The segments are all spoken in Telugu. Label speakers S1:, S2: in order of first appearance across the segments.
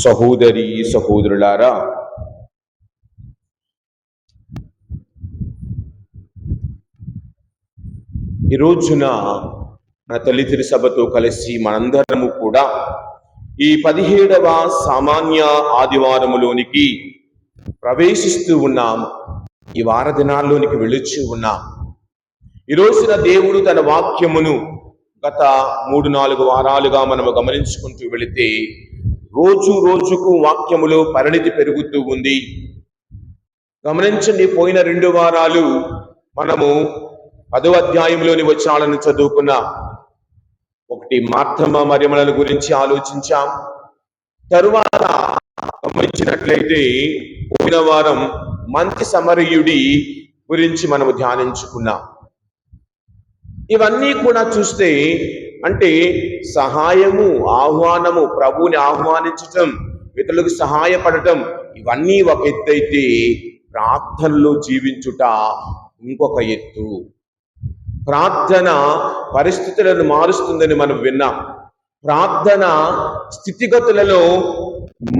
S1: సహోదరి సహోదరులారా, ఈ రోజున మన తల్లిదండ్రుల సభతో కలిసి మనందరము కూడా ఈ 17వ సామాన్య ఆదివారములోనికి ప్రవేశిస్తూ ఉన్నాం. ఈ వార దినాల్లోనికి వెళ్ళొచ్చు ఉన్నాం. ఈ రోజున దేవుడు తన వాక్యమును గత 3-4 వారాలుగా మనము గమనించుకుంటూ వెళితే రోజు రోజుకు వాక్యములో పరిణితి పెరుగుతూ ఉంది. గమనించండి, పోయిన 2 వారాలు మనము 10వ అధ్యాయంలోని వచనాలను చదువుకున్నాం. ఒకటి మార్తమ్మ మరియమ్మల గురించి ఆలోచించాం. తరువాత గమనించినట్లయితే పోయిన వారం మంచి సమరయుడి గురించి మనము ధ్యానించుకున్నాం. ఇవన్నీ కూడా చూస్తే అంటే సహాయము, ఆహ్వానము, ప్రభువుని ఆహ్వానించటం, ఇతరులకు సహాయపడటం, ఇవన్నీ ఒక ఎత్తు అయితే ప్రార్థనలో జీవించుట ఇంకొక ఎత్తు. ప్రార్థన పరిస్థితులను మారుస్తుందని మనం విన్నాం. ప్రార్థన స్థితిగతులలో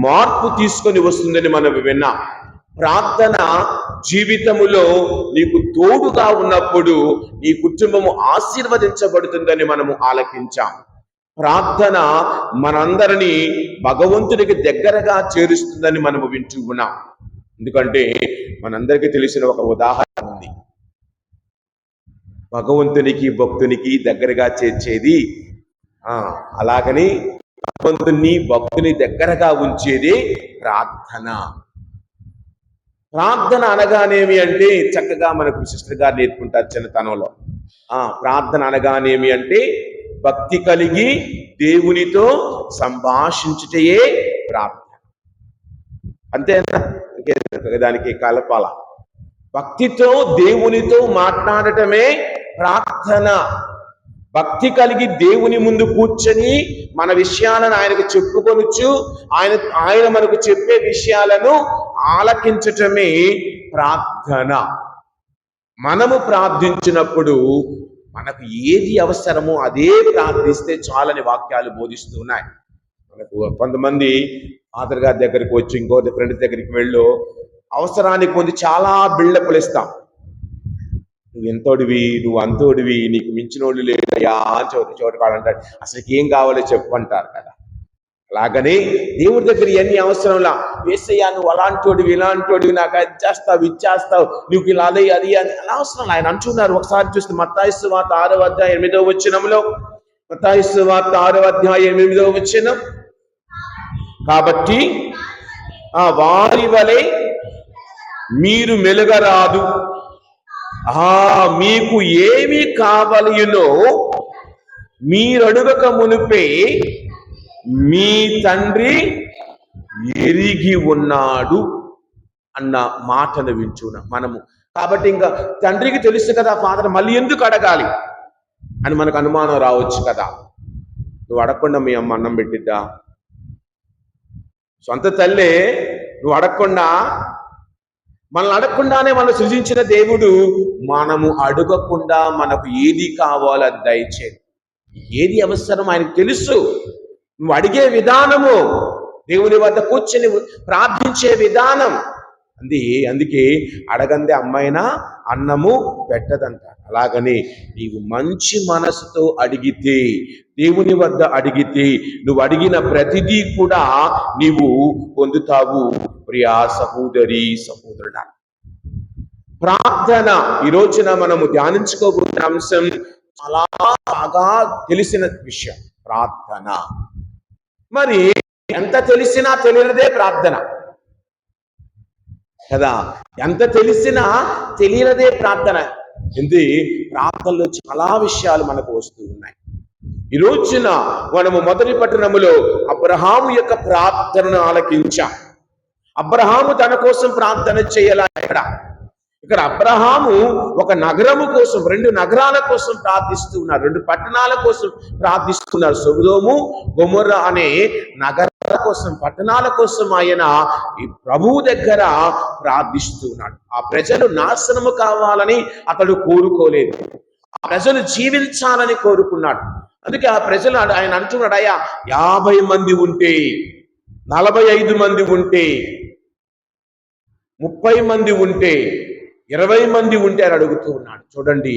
S1: మార్పు తీసుకొని వస్తుందని మనం విన్నాం. ప్రార్థన జీవితములో నీకు తోడుగా ఉన్నప్పుడు నీ కుటుంబము ఆశీర్వదించబడుతుందని మనము ఆలకించాం. ప్రార్థన మనందరినీ భగవంతునికి దగ్గరగా చేరుస్తుందని మనము వింటూ ఉన్నాం. ఎందుకంటే మనందరికీ తెలిసిన ఒక ఉదాహరణ ఉంది. భగవంతునికి భక్తునికి దగ్గరగా చేర్చేది, అలాగని భగవంతుని భక్తుని దగ్గరగా ఉంచేది ప్రార్థన. ప్రార్థన అనగానేమి అంటే చక్కగా మనకు సిస్టర్ గారు నేర్పుకుంటారు చిన్నతనంలో. ప్రార్థన అనగానేమి అంటే భక్తి కలిగి దేవునితో సంభాషించుటయే ప్రార్థన. అంతేనా? దానికి కలపాల. భక్తితో దేవునితో మాట్లాడటమే ప్రార్థన. భక్తి కలిగి దేవుని ముందు కూర్చొని మన విషయాలను ఆయనకు చెప్పుకొనొచ్చు, ఆయన మనకు చెప్పే విషయాలను ఆలకించటమే ప్రార్థన. మనము ప్రార్థించినప్పుడు మనకు ఏది అవసరమో అదే ప్రార్థిస్తే చాలని వాక్యాలు బోధిస్తూ ఉన్నాయి. మనకు కొంతమంది ఫాదర్ గారి దగ్గరికి వచ్చి ఇంకో ఫ్రెండ్ దగ్గరికి వెళ్ళు, అవసరానికి కొంచెం చాలా బిల్డప్లు ఇస్తాం. నువ్వు ఎంతోడివి, నువ్వు అంతోడివి, నీకు మించినోళ్ళు లేదయ్యా అని చోటు కాడంటాడు. అసలుకి ఏం కావాలో చెప్పంటారు కదా. అలాగనే దేవుడి దగ్గర ఎన్ని అవసరంలా, వేసయ్యా నువ్వు అలాంటోడివి ఇలాంటోడివి, నాకు అది చేస్తావు ఇచ్చేస్తావు, నువ్వు ఇలా అది అది అని అలా అవసరం ఆయన అంటున్నారు. ఒకసారి చూస్తే మత్తయి సువార్త 6వ అధ్యాయం 8వ వచనంలో, మత్తయి సువార్త 6వ అధ్యాయం 8వ వచనం, కాబట్టి వారి వలె మీరు మెలుగరాదు, మీకు ఏమి కావలయునో మీరడుగక మునిపే మీ తండ్రి ఎరిగి ఉన్నాడు అన్న మాటను వింటున్నా మనము. కాబట్టి ఇంకా తండ్రికి తెలుసు కదా ఫాదర్, మళ్ళీ ఎందుకు అడగాలి అని మనకు అనుమానం రావచ్చు కదా. నువ్వు అడగకుండా మీ అమ్మ అన్నం పెట్టిద్దా? సొంత తల్లే నువ్వు అడగకుండా, మనల్ని అడగకుండానే మనం సృజించిన దేవుడు మనము అడగకుండా మనకు ఏది కావాలో అది దయచేది. ఏది అవసరం ఆయనకు తెలుసు. నువ్వు అడిగే విధానము, దేవుని వద్ద కూర్చొని ప్రార్థించే విధానం, అందుకే అడగందే అమ్మైనా అన్నము పెట్టదంట. అలాగని నీవు మంచి మనసుతో అడిగితే, దేవుని వద్ద అడిగితే, నువ్వు అడిగిన ప్రతిదీ కూడా నీవు పొందుతావు. ప్రియా సహోదరి సహోదరుడా, ప్రార్థన ఈ రోజున మనము ధ్యానించుకోబోతున్న అంశం చాలా బాగా తెలిసిన విషయం, ప్రార్థన. మరి ఎంత తెలిసినా తెలియనిదే ప్రార్థన కదా. ఎంత తెలిసినా తెలియనిదే ప్రార్థన. ప్రార్థనలో చాలా విషయాలు మనకు వస్తూ ఉన్నాయి. ఈ రోజున మనము మొదటి పట్టణములో అబ్రహాము యొక్క ప్రార్థనను ఆలకించాం. అబ్రహాము తన కోసం ప్రార్థన చేయాలా? ఇక్కడ అబ్రహాము ఒక నగరము కోసం, 2 నగరాల కోసం ప్రార్థిస్తూ ఉన్నారు, 2 పట్టణాల కోసం ప్రార్థిస్తున్నారు. సొదొము గొమొర్రా అనే నగరాల కోసం, పట్టణాల కోసం ఆయన ఈ ప్రభువు దగ్గర ప్రార్థిస్తూ ఉన్నాడు. ఆ ప్రజలు నాశనము కావాలని అతడు కోరుకోలేదు, ఆ ప్రజలు జీవించాలని కోరుకున్నాడు. అందుకే ఆ ప్రజలు ఆయన అంటున్నాడు, అయ్యా 50 మంది ఉంటే 45 మంది ఉంటే, 30 మంది ఉంటే, 20 మంది ఉంటే అని అడుగుతూ ఉన్నాడు. చూడండి,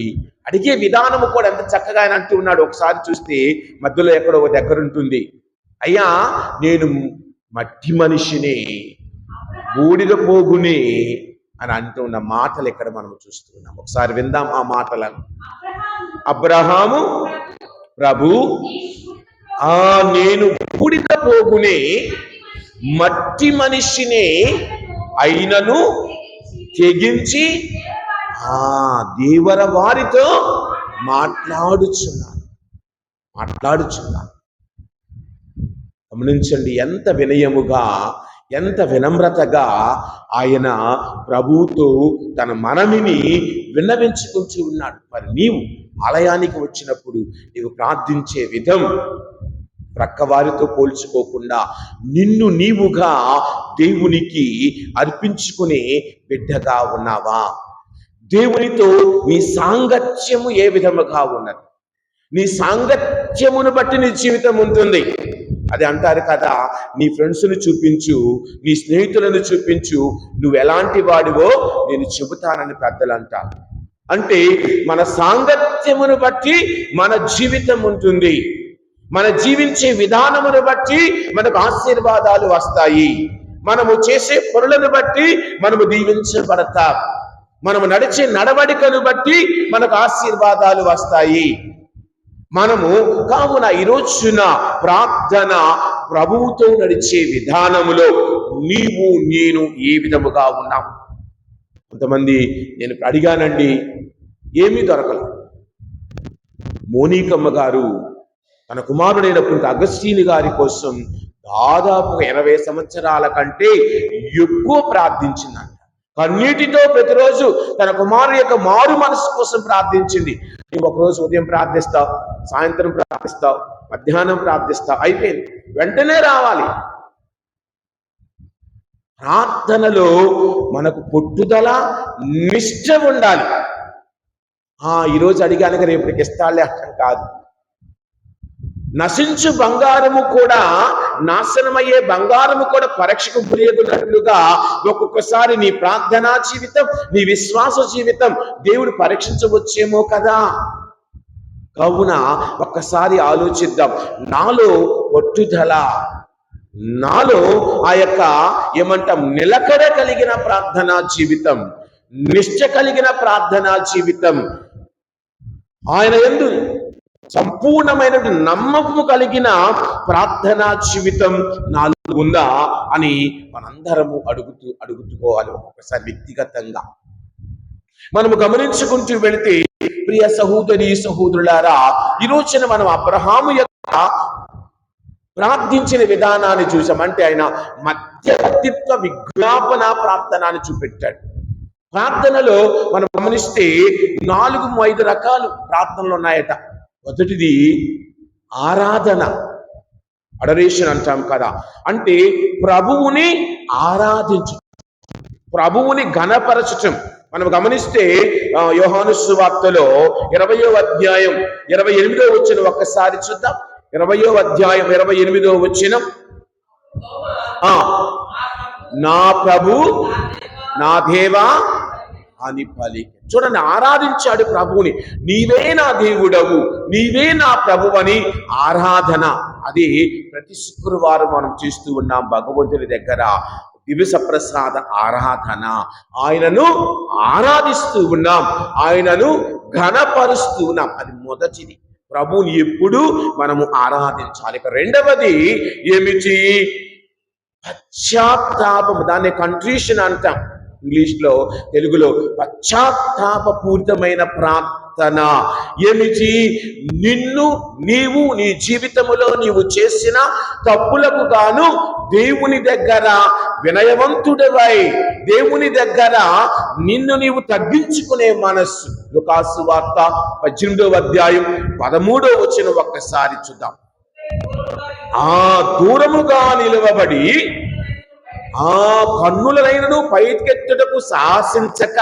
S1: అడిగే విధానము కూడా ఎంత చక్కగా ఆయన అంటూ ఉన్నాడు. ఒకసారి చూస్తే మధ్యలో ఎక్కడో ఒక దగ్గర ఉంటుంది, అయ్యా నేను మట్టి మనిషిని, బూడిద పోగుని అని అంటూ ఉన్న మాటలు ఇక్కడ మనం చూస్తున్నాం. ఒకసారి విందాం ఆ మాటలను. అబ్రహాము, ప్రభు, నేను బూడిద పోగునే, మట్టి మనిషిని అయినను తెగించి దేవర వారితో మాట్లాడుచున్నాను. గమనించండి, ఎంత వినయముగా, ఎంత వినమ్రతగా ఆయన ప్రభువుతో తన మనవిని విన్నవించుకుంటూ ఉన్నాడు. మరి నీవు ఆలయానికి వచ్చినప్పుడు నీవు ప్రార్థించే విధం ప్రక్కవారితో పోల్చుకోకుండా నిన్ను నీవుగా దేవునికి అర్పించుకునే బిడ్డగా ఉన్నావా? దేవునితో నీ సాంగత్యము ఏ విధముగా ఉన్నది? నీ సాంగత్యమును బట్టి నీ జీవితం ఉంటుంది. అది అంటారు కదా, నీ ఫ్రెండ్స్ను చూపించు, నీ స్నేహితులను చూపించు, నువ్వు ఎలాంటి వాడివో నేను చెబుతానని పెద్దలు అంటారు. అంటే మన సాంగత్యమును బట్టి మన జీవితం ఉంటుంది. మన జీవించే విధానమును బట్టి మనకు ఆశీర్వాదాలు వస్తాయి. మనము చేసే పనులను బట్టి మనము దీవించబడతాం. మనము నడిచే నడవడికను బట్టి మనకు ఆశీర్వాదాలు వస్తాయి. మనము కావున ఈ రోజున ప్రార్థన ప్రభువుతో నడిచే విధానములో నీవు నేను ఏ విధముగా ఉన్నాం? కొంతమంది నేను అడిగానండి, ఏమీ దొరకలేదు. మోనికమ్మ గారు తన కుమారుడైనప్పుడు అగస్టీని గారి కోసం దాదాపు 20 సంవత్సరాల కంటే ఎక్కువ ప్రార్థించిందంట. కన్నీటితో ప్రతిరోజు తన కుమారు యొక్క మారు మనసు కోసం ప్రార్థించింది. నువ్వు ఒకరోజు ఉదయం ప్రార్థిస్తావు, సాయంత్రం ప్రార్థిస్తావు, మధ్యాహ్నం ప్రార్థిస్తావు, అయిపోయింది, వెంటనే రావాలి. ప్రార్థనలో మనకు పట్టుదల, నిష్ఠ ఉండాలి. ఈరోజు అడిగానుక రేపటికి ఇస్తాలే అర్థం కాదు. నశించు బంగారము కూడా, నాశనమయ్యే బంగారము కూడా పరీక్షకు గురియగున్నట్లుగా ఒక్కొక్కసారి నీ ప్రార్థనా జీవితం, నీ విశ్వాస జీవితం దేవుడు పరీక్షించవచ్చేమో కదా. కావున ఒక్కసారి ఆలోచిద్దాం. నాలో పట్టుదల, నాలో ఆ యొక్క ఏమంటాం నిలకడ కలిగిన ప్రార్థనా జీవితం, నిష్ఠ కలిగిన ప్రార్థనా జీవితం, ఆయన యందు సంపూర్ణమైన నమ్మకము కలిగిన ప్రార్థనా జీవితం నాలో ఉందా అని మనందరము అడుగుకోవాలి. ఒక్కొక్కసారి వ్యక్తిగతంగా మనము గమనించుకుంటూ వెళితే, ప్రియ సహోదరి సహోదరులారా, ఈ రోజున మనం అబ్రహాము యొక్క ప్రార్థించిన విధానాన్ని చూసాం. అంటే ఆయన మధ్యవర్తిత్వ విజ్ఞాపన ప్రార్థనని చూపెట్టాడు. ప్రార్థనలో మనం గమనిస్తే 4-5 రకాలు ప్రార్థనలు ఉన్నాయట. మొదటిది ఆరాధన, అడరేషన్ అంటాం కదా. అంటే ప్రభువుని ఆరాధించు, ప్రభువుని ఘనపరచటం. మనం గమనిస్తే యోహాను సువార్తలో 20వ అధ్యాయం 28వ వచనం ఒక్కసారి చూద్దాం. 20వ అధ్యాయం 28వ వచనం, నా ప్రభు నా దేవా అని పలికి. చూడండి, ఆరాధించాడు ప్రభువుని. నీవే నా దేవుడవు, నీవే నా ప్రభువని ఆరాధన. అది ప్రతి శుక్రవారం మనం చేస్తూ ఉన్నాం భగవంతుని దగ్గర దివస ప్రసాద ఆరాధన. ఆయనను ఆరాధిస్తూ ఉన్నాం, ఆయనను ఘనపరుస్తూ ఉన్నాం. అది మొదటిది. ప్రభువుని ఎప్పుడు మనము ఆరాధించాలి. ఇక రెండవది ఏమిటి? పశ్చాత్తాపం. దాన్ని కంట్రిషన్ అంటాం ఇంగ్లీష్లో, తెలుగులో పశ్చాత్తాపపూరితమైన ప్రార్థన. ఏమిటి? నీవు నీ జీవితములో నీవు చేసిన తప్పులకు గాను దేవుని దగ్గర వినయవంతుడవై, దేవుని దగ్గర నిన్ను నీవు తగ్గించుకునే మనస్సు. లూకాసు వార్త 18వ అధ్యాయం 13వ వచనం ఒక్కసారి చూద్దాం. దూరముగా నిలవబడి కన్నులనైనను పైకెత్తుటకు సాహసించక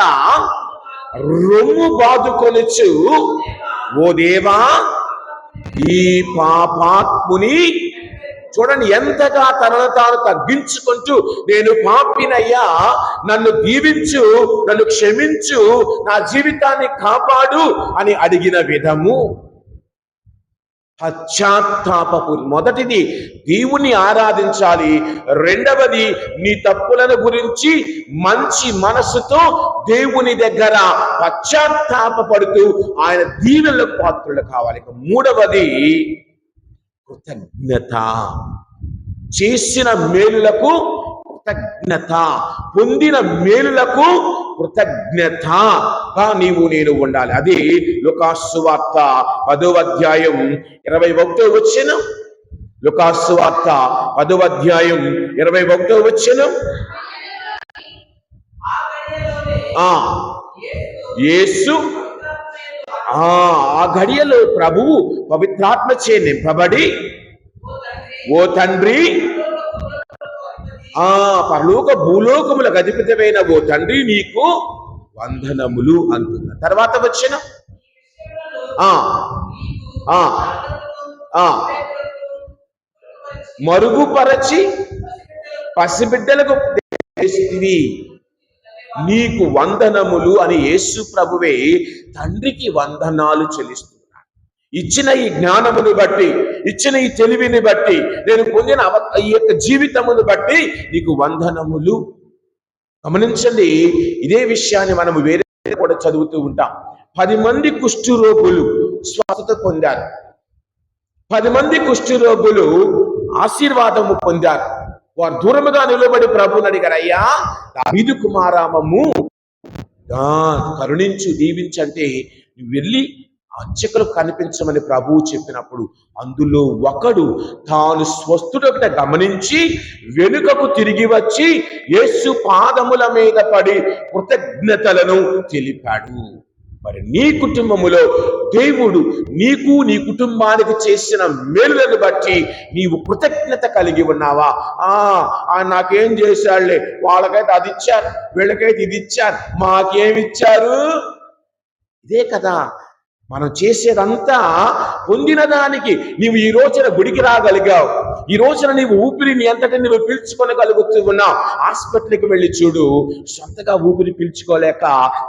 S1: రొమ్ము బాదుకొనుచు, ఓ దేవా ఈ పాపాత్ముని. చూడండి ఎంతగా తనను తాను తగ్గించుకుంటూ, నేను పాపినయ్యా, నన్ను దీవించు, నన్ను క్షమించు, నా జీవితాన్ని కాపాడు అని అడిగిన విధము. పశ్చాత్తాపపు మొదటిది దేవుని ఆరాధించాలి, రెండవది నీ తప్పులను గురించి మంచి మనసుతో దేవుని దగ్గర పశ్చాత్తాపడుతూ ఆయన దీవెనలకు పాత్రులు కావాలి. మూడవది కృతజ్ఞత. చేసిన మేలులకు కృతజ్ఞత, పొందిన మేలులకు కృతజ్ఞతగా నేను ఉండాలి. అది లూకాసు సువార్త 10వ అధ్యాయం 21వ వచనం. లూకాసు సువార్త 10వ అధ్యాయం 21వ వచనం. యేసు ఆ గడియలో ప్రభువు పవిత్రాత్మచే నింపబడి, ఓ తండ్రి, పరలోక భూలోకములకు అధిపతివైన ఓ తండ్రి, నీకు వందనములు అంటున్నా. తర్వాత వచ్చిన మరుగుపరచి పసిబిడ్డలకు నీకు వందనములు అని యేసు ప్రభువే తండ్రికి వందనాలు చెల్లిస్తున్నాడు. ఇచ్చిన ఈ జ్ఞానమును బట్టి, ఇచ్చిన ఈ తెలివిని బట్టి, నేను పొందిన ఈ యొక్క జీవితమును బట్టి నీకు వందనములు. గమనించండి, ఇదే విషయాన్ని మనము వేరే కూడా చదువుతూ ఉంటాం. 10 మంది కుష్ఠరోగులు స్వస్థత పొందారు. 10 మంది కుష్ఠరోగులు ఆశీర్వాదము పొందారు. వారు దూరముగా నిలబడి ప్రభువుని అడిగారు, అయ్యా దావీదు కుమారామము కరుణించు, దీవించంటే నువ్వు వెళ్ళి అర్చకులకు కనిపించమని ప్రభువు చెప్పినప్పుడు అందులో ఒకడు తాను స్వస్థుడొకట గమనించి వెనుకకు తిరిగి వచ్చి యేసు పాదముల మీద పడి కృతజ్ఞతలను తెలిపాడు. మరి నీ కుటుంబములో దేవుడు నీకు, నీ కుటుంబానికి చేసిన మేలులను బట్టి నీవు కృతజ్ఞత కలిగి ఉన్నావా? నాకేం చేశాడులే, వాళ్ళకైతే అది ఇచ్చారు, వీళ్ళకైతే ఇది ఇచ్చారు, మాకేమిచ్చారు? ఇదే కదా మనం చేసేదంతా. పొందిన దానికి నీవు ఈ రోజున గుడికి రాగలిగావు, ఈ రోజున నీవు ఊపిరిని ఎంతటి నువ్వు పీల్చుకోగలుగుతూ ఉన్నావు. హాస్పిటల్కి వెళ్ళి చూడు, సొంతగా ఊపిరి పీల్చుకోలేక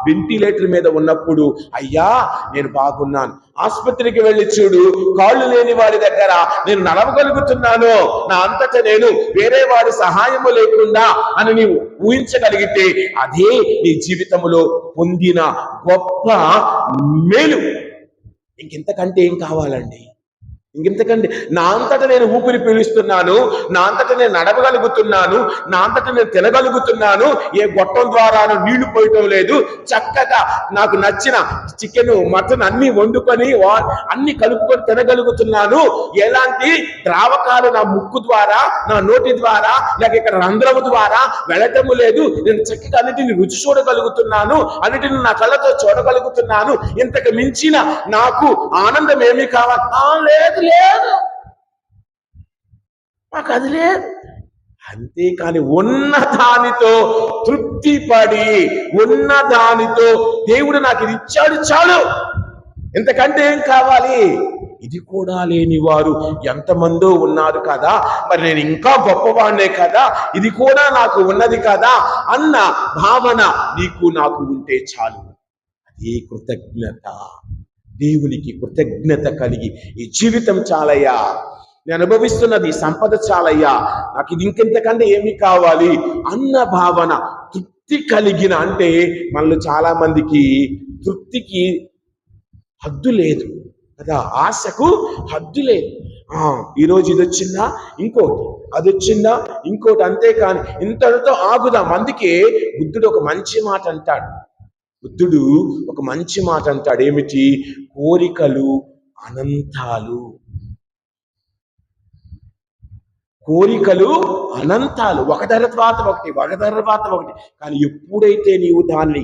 S1: వెంటిలేటర్ మీద ఉన్నప్పుడు అయ్యా నేను బాగున్నాను. ఆసుపత్రికి వెళ్ళి చూడు, కాళ్ళు లేని వాడి దగ్గర నేను నడవగలుగుతున్నాను, నా అంతటా నేను వేరే వాడి సహాయము లేకుండా అని నీవు ఊహించగలిగితే అదే నీ జీవితంలో పొందిన గొప్ప మేలు. ఇంకెంతకంటే ఏం కావాలండి? ఇంకెంతకంటే నా అంతటా నేను ఊపిరి పీలుస్తున్నాను, నా అంతటా నేను నడవగలుగుతున్నాను, నా అంతటా నేను తినగలుగుతున్నాను, ఏ గొట్టం ద్వారాను నీళ్లు పోయటం లేదు, చక్కగా నాకు నచ్చిన చికెన్, మటన్ అన్ని వండుకొని అన్ని కలుపుకొని తినగలుగుతున్నాను. ఎలాంటి ద్రావకాలు నా ముక్కు ద్వారా, నా నోటి ద్వారా, లేక ఇక్కడ రంధ్రము ద్వారా వెళ్ళటము లేదు. నేను చక్కగా అన్నిటిని రుచి చూడగలుగుతున్నాను, అన్నిటిని నా కళ్ళతో చూడగలుగుతున్నాను. ఇంతకు మించిన నాకు ఆనందం ఏమీ కావాలి? లేదు, మాకు అది లేదు. అంతేకాని ఉన్న దానితో తృప్తి పడి, ఉన్న దానితో దేవుడు నాకు ఇది ఇచ్చాడు చాలు, ఇంతకంటే ఏం కావాలి? ఇది కూడా లేని వారు ఎంతమందో ఉన్నారు కదా, మరి నేను ఇంకా గొప్పవాడినే కదా, ఇది కూడా నాకు ఉన్నది కదా అన్న భావన నీకు నాకు ఉంటే చాలు. అదే కృతజ్ఞత. దేవునికి కృతజ్ఞత కలిగి ఈ జీవితం చాలయ్యా, నేను అనుభవిస్తున్నది సంపద చాలయ్యా, నాకు ఇది ఇంకెంతకంటే ఏమి కావాలి అన్న భావన, తృప్తి కలిగిన. అంటే మనలో చాలా మందికి తృప్తికి హద్దు లేదు కదా, ఆశకు హద్దు లేదు. ఈరోజు ఇది వచ్చిందా, ఇంకోటి, అది వచ్చిందా, ఇంకోటి, అంతేకాని ఇంతటితో ఆగుదాం. అందుకే బుద్ధుడు ఒక మంచి మాట అంటాడు. బుద్ధుడు ఒక మంచి మాట అంటాడు. ఏమిటి? కోరికలు అనంతాలు. కోరికలు అనంతాలు, ఒకటి తర్వాత ఒకటి, ఒకటి తర్వాత ఒకటి. కానీ ఎప్పుడైతే నీవు దాన్ని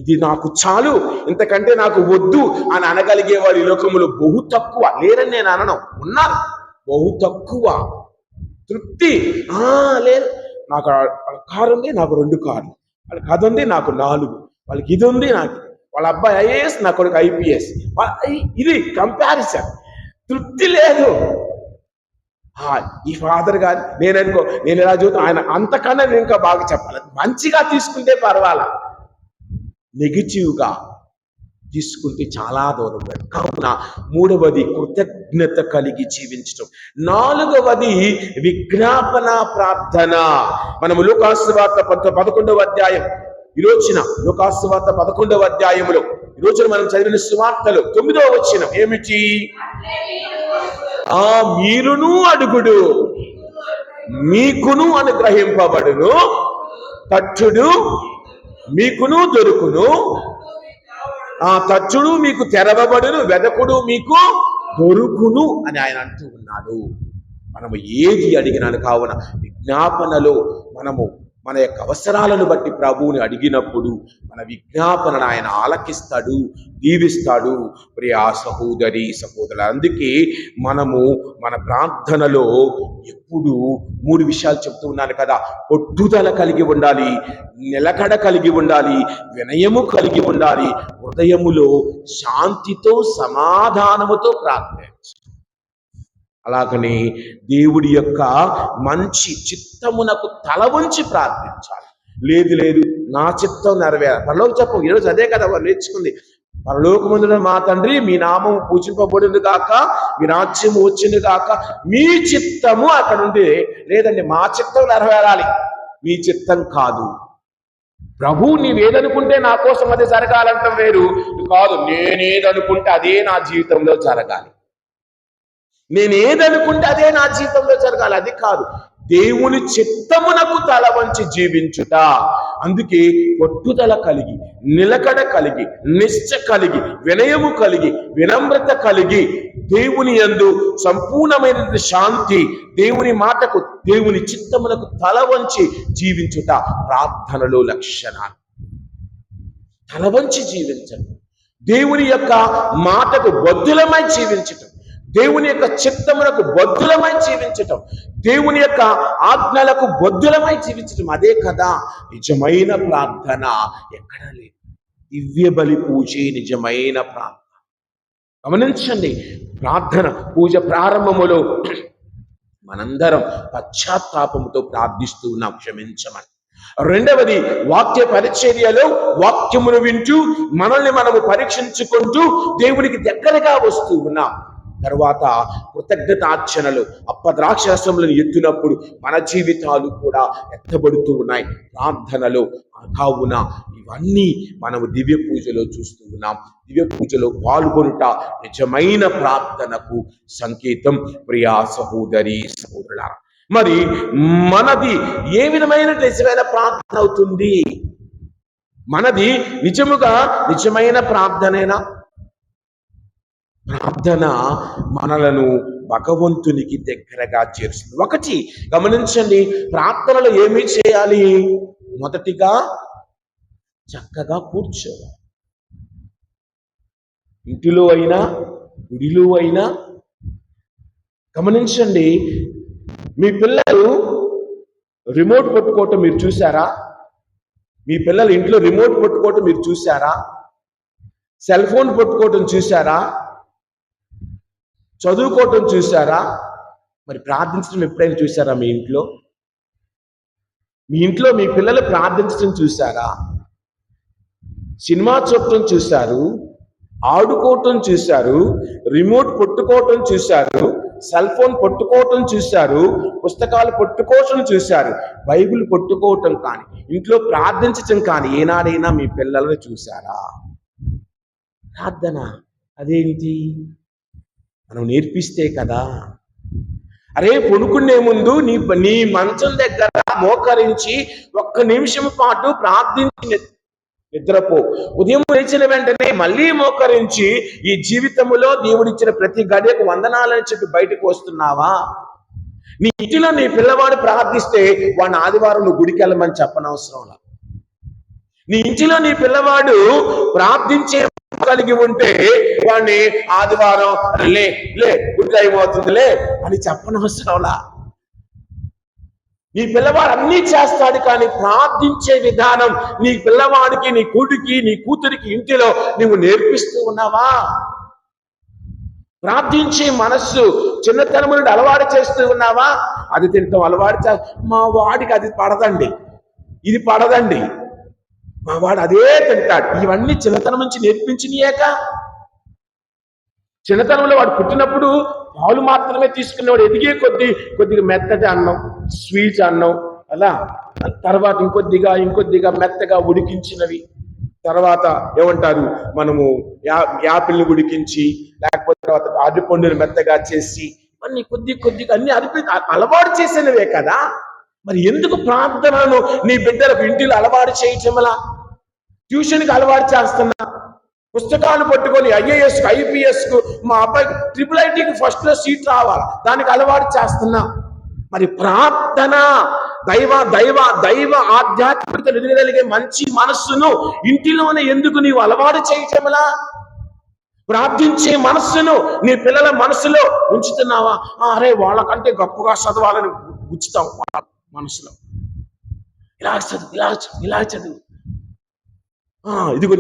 S1: ఇది నాకు చాలు, ఇంతకంటే నాకు వద్దు అని అనగలిగే వారు ఈ లోకములో బహు తక్కువ. లేరని నేను అనను, ఉన్నారు, బహు తక్కువ. తృప్తి లేదు. నాకు కారు ఉంది, నాకు 2 కార్లు, వాళ్ళకి అది ఉంది, నాకు 4, వాళ్ళకి ఇది ఉంది, నాకు వాళ్ళ అబ్బాయి ఐఏఎస్, నా కొడుకు ఐపీఎస్. ఇది కంపారిజన్. తృప్తి లేదు. ఈ ఫాదర్ గారు నేను ఎలా చూద్దాం, ఆయన అంతకన్నా నేను ఇంకా బాగా చెప్పాలి. మంచిగా తీసుకుంటే పర్వాలా, నెగిటివ్గా తీసుకుంటే చాలా దూరం. కావున మూడవది కృతజ్ఞత కలిగి జీవించడం. నాలుగవది విజ్ఞాపన ప్రార్థన. మనము లూకాసు వార్త 11వ అధ్యాయం, ఈరోజున లూకాసు వార్త 11వ అధ్యాయములో ఈరోజున మనం చదివిన సువార్తలు 9వ వచనం ఏమిటి? మీరును అడుగుడు మీకును అనుగ్రహింపబడును, తట్టుడు మీకును దొరుకును, తచ్చుడు మీకు తెరవబడును, వెదకుడు మీకు దొరుకును అని ఆయన అంటూ ఉన్నాడు. మనము ఏది అడిగినాను. కావున విజ్ఞాపనలో మనము మన యొక్క అవసరాలను బట్టి ప్రభువుని అడిగినప్పుడు మన విజ్ఞాపనను ఆయన ఆలకిస్తాడు, దీవిస్తాడు. ప్రియా సహోదరి సహోదరులు, అందుకే మనము మన ప్రార్థనలో ఎప్పుడు 3 విషయాలు చెప్తూ ఉన్నాను కదా. పట్టుదల కలిగి ఉండాలి, నిలకడ కలిగి ఉండాలి, వినయము కలిగి ఉండాలి, హృదయములో శాంతితో సమాధానముతో ప్రార్థించాలి. అలాగనే దేవుడి యొక్క మంచి చిత్తమునకు తల వంచి ప్రార్థించాలి. లేదు నా చిత్తం నెరవేరాలి. పరలోక చెప్పం ఈరోజు అదే కదా వారు నేర్చుకుంది. పరలోకమందున మా తండ్రి, మీ నామం పూజింపబడును గాక, మీ రాజ్యం వచ్చును గాక, మీ చిత్తము అక్కడ ఉంటే, లేదండి మా చిత్తం నెరవేరాలి, మీ చిత్తం కాదు. ప్రభు నీవేదనుకుంటే నా కోసం అది జరగాలంటాం వేరు కాదు. నేనేదనుకుంటే అదే నా జీవితంలో జరగాలి, నేనేదనుకుంటే అదే నా జీవితంలో జరగాలి, అది కాదు. దేవుని చిత్తమునకు తల వంచి జీవించుట. అందుకే పట్టుదల కలిగి, నిలకడ కలిగి, నిష్ఠ కలిగి, వినయము కలిగి, వినమ్రత కలిగి, దేవుని యందు సంపూర్ణమైన శాంతి, దేవుని మాటకు, దేవుని చిత్తమునకు తల వంచి జీవించుట ప్రార్థనలో లక్షణాలు. తల వంచి జీవించడం, దేవుని యొక్క మాటకు బద్ధులమై జీవించటం, దేవుని యొక్క చిత్తములకు బద్ధులమై జీవించటం, దేవుని యొక్క ఆజ్ఞలకు బద్ధులమై జీవించటం, అదే కదా నిజమైన ప్రార్థన. ఎక్కడా లేదు. దివ్య బలి పూజే నిజమైన ప్రార్థన. గమనించండి, ప్రార్థన పూజ ప్రారంభములో మనందరం పశ్చాత్తాపముతో ప్రార్థిస్తూ ఉన్నాం, క్షమించమని. రెండవది వాక్య పరిచర్యలో వాక్యమును వింటూ మనల్ని మనము పరీక్షించుకుంటూ దేవునికి దగ్గరగా వస్తూ ఉన్నాం. తర్వాత కృతజ్ఞతార్చనలు, అప్పద్రాక్షరసములను ఎత్తినప్పుడు మన జీవితాలు కూడా ఎత్తబడుతూ ఉన్నాయి ప్రార్థనలో. కావున ఇవన్నీ మనము దివ్య పూజలో చూస్తూ ఉన్నాం. దివ్య పూజలో పాల్గొనుట నిజమైన ప్రార్థనకు సంకేతం. ప్రియా సహోదరి సహోదరులారా, మరి మనది ఏ విధమైన నిజమైన ప్రార్థన అవుతుంది? మనది నిజమైన ప్రార్థనేనా? ప్రార్థన మనలను భగవంతునికి దగ్గరగా చేరుస్తుంది. ఒకటి గమనించండి, ప్రార్థనలో ఏమి చేయాలి? మొదటిగా చక్కగా కూర్చోవాలి. ఇంటిలో అయినా గుడిలో అయినా. గమనించండి, మీ పిల్లలు రిమోట్ పట్టుకోవటం మీరు చూసారా? మీ పిల్లలు ఇంట్లో రిమోట్ పట్టుకోవటం మీరు చూసారా? సెల్ ఫోన్ పట్టుకోవటం చూసారా? చదువుకోవటం చూసారా? మరి ప్రార్థించడం ఎప్పుడైనా చూసారా? మీ ఇంట్లో మీ పిల్లలు ప్రార్థించడం చూసారా? సినిమా చూడటం చూశారు, ఆడుకోవటం చూశారు, రిమోట్ పట్టుకోవటం చూశారు, సెల్ ఫోన్ పట్టుకోవటం చూశారు, పుస్తకాలు పట్టుకోవటం చూశారు, బైబిల్ పట్టుకోవటం కానీ, ఇంట్లో ప్రార్థించటం కానీ ఏనాడైనా మీ పిల్లలను చూశారా? ప్రార్థన అదేంటి? మనం నేర్పిస్తే కదా. అరే, పడుకునే ముందు నీ మంచం దగ్గర మోకరించి 1 నిమిషం పాటు ప్రార్థించి నిద్రపో. ఉదయం లేచిన వెంటనే మళ్ళీ మోకరించి ఈ జీవితంలో దేవుడిచ్చిన ప్రతి గడియకు వందనాలని చెప్పి బయటకు వస్తున్నావా? నీ ఇంటిలో నీ పిల్లవాడు ప్రార్థిస్తే వాడిని ఆదివారం నువ్వు గుడికి వెళ్ళమని చెప్పనవసరం. నీ ఇంటిలో నీ పిల్లవాడు ప్రార్థించే కలిగి ఉంటే వాడిని ఆదివారం లే గుడి టైం అవుతుందిలే అని చెప్పనవసరంలా. నీ పిల్లవాడు అన్నీ చేస్తాడు, కానీ ప్రార్థించే విధానం నీ పిల్లవాడికి, నీ కొడుకి, నీ కూతురికి ఇంటిలో నువ్వు నేర్పిస్తూ ఉన్నావా? ప్రార్థించే మనస్సు చిన్నతనం నుండి అలవాటు చేస్తూ ఉన్నావా? అది తింటాం అలవాటు మా వాడికి అది పడదండి, ఇది పడదండి, మా వాడు అదే తింటాడు. ఇవన్నీ చిన్నతనం నుంచి నేర్పించినయేక. చిన్నతనంలో వాడు పుట్టినప్పుడు పాలు మాత్రమే తీసుకునేవాడు. ఎదిగే కొద్దిగా మెత్తటి అన్నం, స్వీట్ అన్నం, అలా తర్వాత ఇంకొద్దిగా మెత్తగా ఉడికించినవి, తర్వాత ఏమంటారు మనము యాపిల్ని ఉడికించి, లేకపోతే తర్వాత అరటిపండుని మెత్తగా చేసి, అన్ని కొద్దిగా అన్ని అలవాటు చేసినవే కదా. మరి ఎందుకు ప్రార్థనను నీ బిడ్డలకు ఇంటిలో అలవాటు చేయటంలా? ట్యూషన్కి అలవాటు చేస్తున్నా, పుస్తకాలు పట్టుకొని ఐఏఎస్కు ఐపీఎస్కు, మా అబ్బాయికి IIITకి ఫస్ట్లో సీట్ రావాలి, దానికి అలవాటు చేస్తున్నా. మరి ప్రార్థన దైవ ఆధ్యాత్మికతను ఎదగగలిగే మంచి మనస్సును ఇంటిలోనే ఎందుకు నీవు అలవాటు చేయటంలా? ప్రార్థించే మనస్సును నీ పిల్లల మనసులో ఉంచుతున్నావా? అరే వాళ్ళకంటే గొప్పగా చదవాలని ఉంచుతాం వాళ్ళ మనసులో. ఇలా చదువు ఇదిగో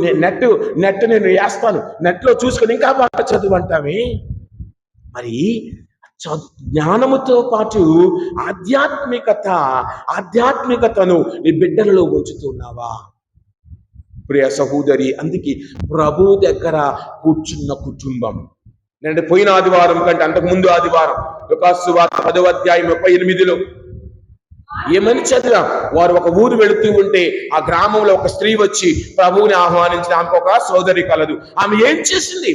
S1: నెట్ నేను వేస్తాను, నెట్లో చూసుకొని ఇంకా బాగా చదువు అంటావి. మరి జ్ఞానముతో పాటు ఆధ్యాత్మికతను నీ బిడ్డలలో ఉంచుతున్నావా? ప్రియ సహోదరి, అందుకే ప్రభు దగ్గర కూర్చున్న కుటుంబం. నేను పోయిన ఆదివారం కంటే అంతకు ముందు ఆదివారం లుకాసు సువార్త 10వ అధ్యాయం 38లో ఏమని చదివాం? వారు ఒక ఊరు వెళుతూ ఉంటే ఆ గ్రామంలో ఒక స్త్రీ వచ్చి ప్రభువుని ఆహ్వానించిన ఆమెకు ఒక సోదరి కలదు. ఆమె ఏం చేసింది?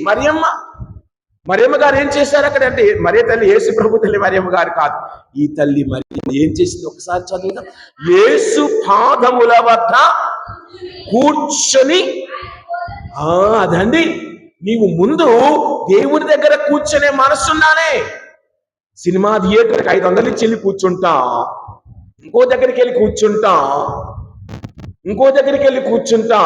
S1: మరియమ్మ గారు ఏం చేశారు అక్కడ అంటే, మరియ తల్లి యేసు ప్రభు తల్లి మరియమ్మ గారు కాదు, ఈ తల్లి మరియమ్మ ఏం చేసింది ఒకసారి చదువుదాం. యేసు పాదముల వద్ద కూర్చొని, అదండి, నీవు ముందు దేవుని దగ్గర కూర్చొనే మనసున్నానే. సినిమా థియేటర్కి 500 ఇచ్చి వెళ్ళి కూర్చుంటా, ఇంకో దగ్గరికి వెళ్ళి కూర్చుంటా,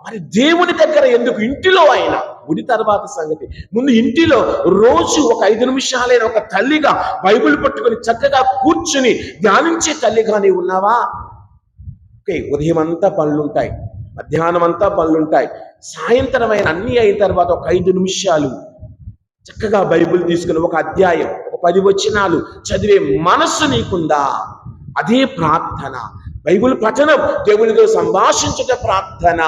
S1: మరి దేవుని దగ్గర ఎందుకు? ఇంటిలో అయినా గుడి తర్వాత సంగతి, ముందు ఇంటిలో రోజు ఒక 5 నిమిషాలైన ఒక తల్లిగా బైబిల్ పట్టుకొని చక్కగా కూర్చుని ధ్యానించే తల్లిగా నీవు ఉన్నావా? ఉదయం అంతా పనులుంటాయి, మధ్యాహ్నం అంతా పనులుంటాయి, సాయంత్రం అన్నీ అయిన తర్వాత ఒక 5 నిమిషాలు చక్కగా బైబిల్ తీసుకుని ఒక అధ్యాయం, ఒక 10 వచనాలు చదివే మనస్సు నీకుందా? అదే ప్రార్థన. బైబిల్ పఠనం, దేవునితో సంభాషించట ప్రార్థన,